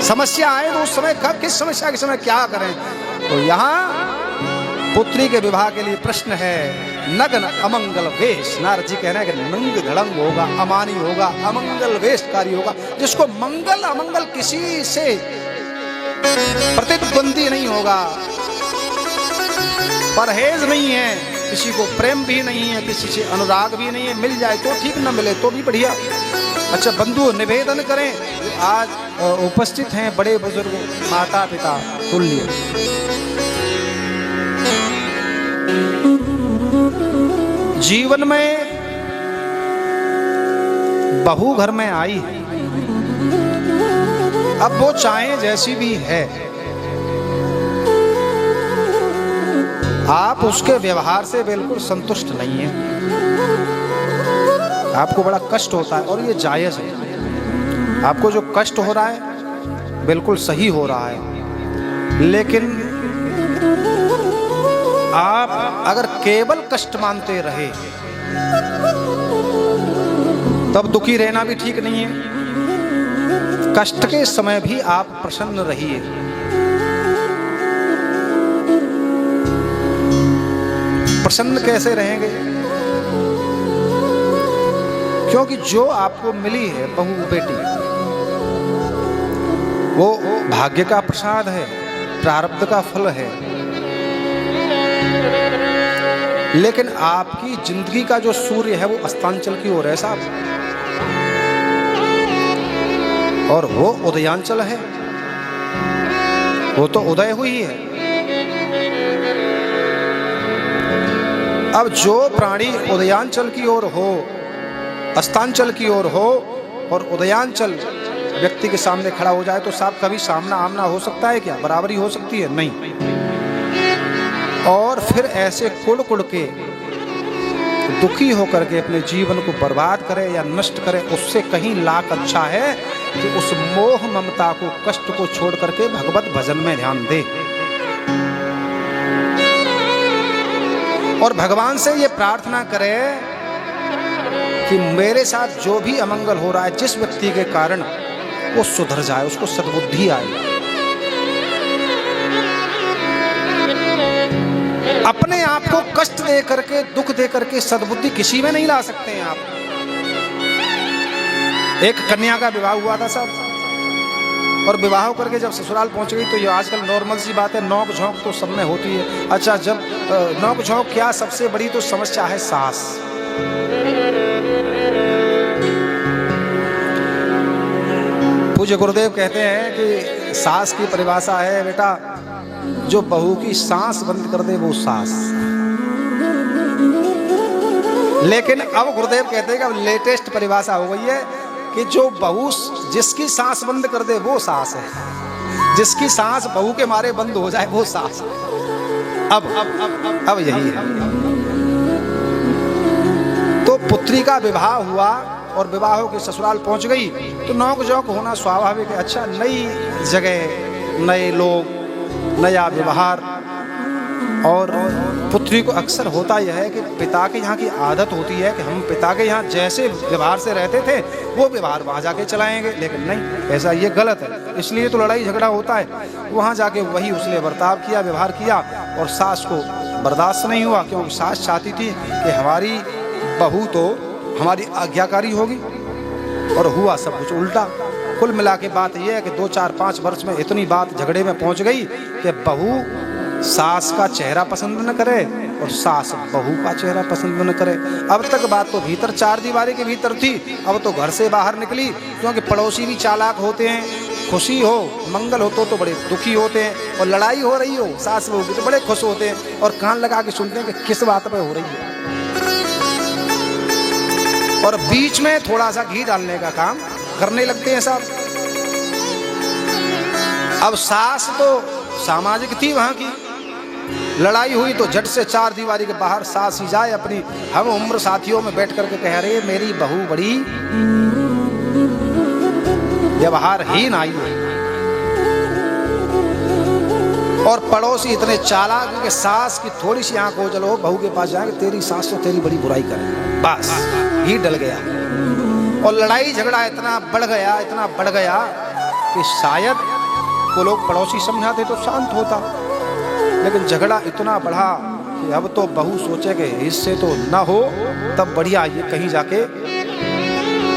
समस्या आए तो उस समय किस समस्या के समय क्या करें। तो यहाँ पुत्री के विवाह के लिए प्रश्न है नग्न अमंगल वेश। नारद जी कह रहे हैं कि नंग धड़ंग होगा, अमानी होगा, अमंगल वेशकारी होगा, जिसको मंगल अमंगल किसी से प्रतिद्वंदी नहीं होगा, परहेज नहीं है, किसी को प्रेम भी नहीं है, किसी से अनुराग भी नहीं है। मिल जाए तो ठीक, न मिले तो भी बढ़िया। अच्छा बंधु, निवेदन करें, आज उपस्थित हैं बड़े बुजुर्ग, माता पिता तुल्य, जीवन में बहू घर में आई है, अब वो चाहे जैसी भी है, आप उसके व्यवहार से बिल्कुल संतुष्ट नहीं है, आपको बड़ा कष्ट होता है और ये जायज है। आपको जो कष्ट हो रहा है बिल्कुल सही हो रहा है, लेकिन आप अगर केवल कष्ट मानते रहे तब दुखी रहना भी ठीक नहीं है। कष्ट के समय भी आप प्रसन्न रहिए। प्रसन्न कैसे रहेंगे? क्योंकि जो आपको मिली है बहू बेटी, वो भाग्य का प्रसाद है, प्रारब्ध का फल है। लेकिन आपकी जिंदगी का जो सूर्य है वो अस्तांचल की ओर है साहब, और वो उदयांचल है। वो तो उदय हुई है। अब जो प्राणी उदयांचल की ओर हो, अस्तांचल की ओर हो और उदयांचल व्यक्ति के सामने खड़ा हो जाए तो साहब कभी सामना आमना हो सकता है क्या? बराबरी हो सकती है? नहीं। और फिर ऐसे कुड़ कुड़ के दुखी होकर के अपने जीवन को बर्बाद करे या नष्ट करे, उससे कहीं लाख अच्छा है कि उस मोह ममता को, कष्ट को छोड़ करके भगवत भजन में ध्यान दे और भगवान से ये प्रार्थना करे कि मेरे साथ जो भी अमंगल हो रहा है, जिस व्यक्ति के कारण, वो सुधर जाए, उसको सद्बुद्धि आए। अपने आप को कष्ट दे करके, दुख दे करके सद्बुद्धि किसी में नहीं ला सकते हैं आप। एक कन्या का विवाह हुआ था साहब, और विवाह करके जब ससुराल पहुंच गई तो ये आजकल नॉर्मल सी बात है, नोक झोंक तो सब में होती है। अच्छा, जब नोक झोंक क्या, सबसे बड़ी तो समस्या है सास। पूज्य गुरुदेव कहते हैं कि सास की परिभाषा है बेटा, जो बहू की सांस बंद कर दे वो सास। लेकिन अब गुरुदेव कहते हैं कि अब लेटेस्ट परिभाषा हो गई है कि जो बहू जिसकी सांस बंद कर दे वो सास है, जिसकी सांस बहू के मारे बंद हो जाए वो सास है। अब यही है। तो पुत्री का विवाह हुआ और विवाह के ससुराल पहुंच गई तो नौक झोंक होना स्वाभाविक है। अच्छा, नई जगह, नए लोग, नया व्यवहार, और पुत्री को अक्सर होता यह है कि पिता के यहाँ की आदत होती है कि हम पिता के यहाँ जैसे व्यवहार से रहते थे वो व्यवहार वहाँ जाके चलाएंगे, लेकिन नहीं, ऐसा ये गलत है। इसलिए तो लड़ाई झगड़ा होता है। वहाँ जाके वही उसने बर्ताव किया, व्यवहार किया, और सास को बर्दाश्त नहीं हुआ, क्योंकि सास चाहती थी कि हमारी बहू तो हमारी आज्ञाकारी होगी, और हुआ सब कुछ उल्टा। कुल मिला के बात यह है कि 2, 4, 5 वर्ष में इतनी बात झगड़े में पहुंच गई कि बहू सास का चेहरा पसंद न करे और सास बहू का चेहरा पसंद न करे। अब तक बात तो भीतर 4 दीवारी के भीतर थी, अब तो घर से बाहर निकली, क्योंकि पड़ोसी भी चालाक होते हैं। खुशी हो, मंगल हो तो बड़े दुखी होते हैं, और लड़ाई हो रही हो सास बहू की तो बड़े खुश होते हैं और कान लगा के सुनते हैं कि किस बात पे हो रही है, और बीच में थोड़ा सा घी डालने का काम करने लगते हैं साहब। अब सास तो सामाजिक थी वहां की, लड़ाई हुई तो झट से 4 दीवारी के बाहर सास ही जाए अपनी हम उम्र साथियों में बैठ करके कह रहे मेरी बहू बड़ी व्यवहारहीन आई है। और पड़ोसी इतने चालाक कि सास की थोड़ी सी आंख हो चलो बहू के पास जाएंगे, तेरी सास तो तेरी बड़ी बुराई करे, बस ही डल गया। और लड़ाई झगड़ा इतना बढ़ गया कि शायद वो लोग पड़ोसी समझाते तो शांत होता, लेकिन झगड़ा इतना बढ़ा कि अब तो बहू सोचे कि इससे तो ना हो, तब बढ़िया ये कहीं जाके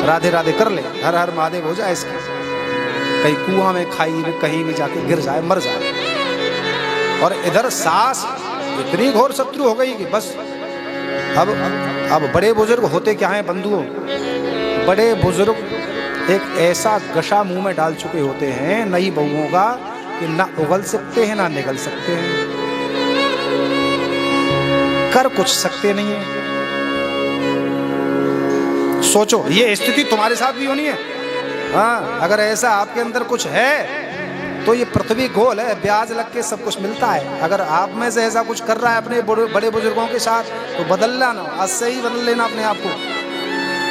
राधे राधे कर ले, हर हर महादेव हो जाए इसके, कहीं कुआं में, खाई में, कहीं भी जाके गिर जाए, मर जाए। और इधर सास इतनी घोर शत्रु हो गई कि बस अब बड़े बुजुर्ग होते क्या हैं बंधुओं, बड़े बुजुर्ग एक ऐसा गशा मुंह में डाल चुके होते हैं नई बहुओं का कि ना उगल सकते हैं ना निगल सकते हैं, कर कुछ सकते नहीं है। सोचो ये स्थिति तुम्हारे साथ भी होनी है। हाँ, अगर ऐसा आपके अंदर कुछ है तो ये पृथ्वी गोल है, ब्याज लग के सब कुछ मिलता है। अगर आप में से ऐसा कुछ कर रहा है अपने बड़े बुजुर्गों के साथ तो बदल लेना, आज से ही बदल लेना अपने आप को।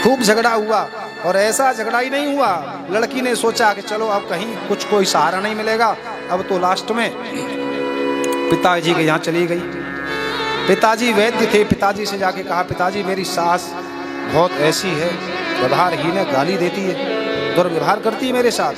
खूब झगड़ा हुआ और ऐसा झगड़ा ही नहीं हुआ, लड़की ने सोचा कि चलो अब कहीं कुछ कोई सहारा नहीं मिलेगा, अब तो लास्ट में पिताजी के यहाँ चली गई। पिताजी वैद्य थे, पिताजी से जाके कहा पिताजी मेरी सास बहुत ऐसी है, व्यवहारहीन है, गाली देती है, दुर्व्यवहार करती है मेरे साथ,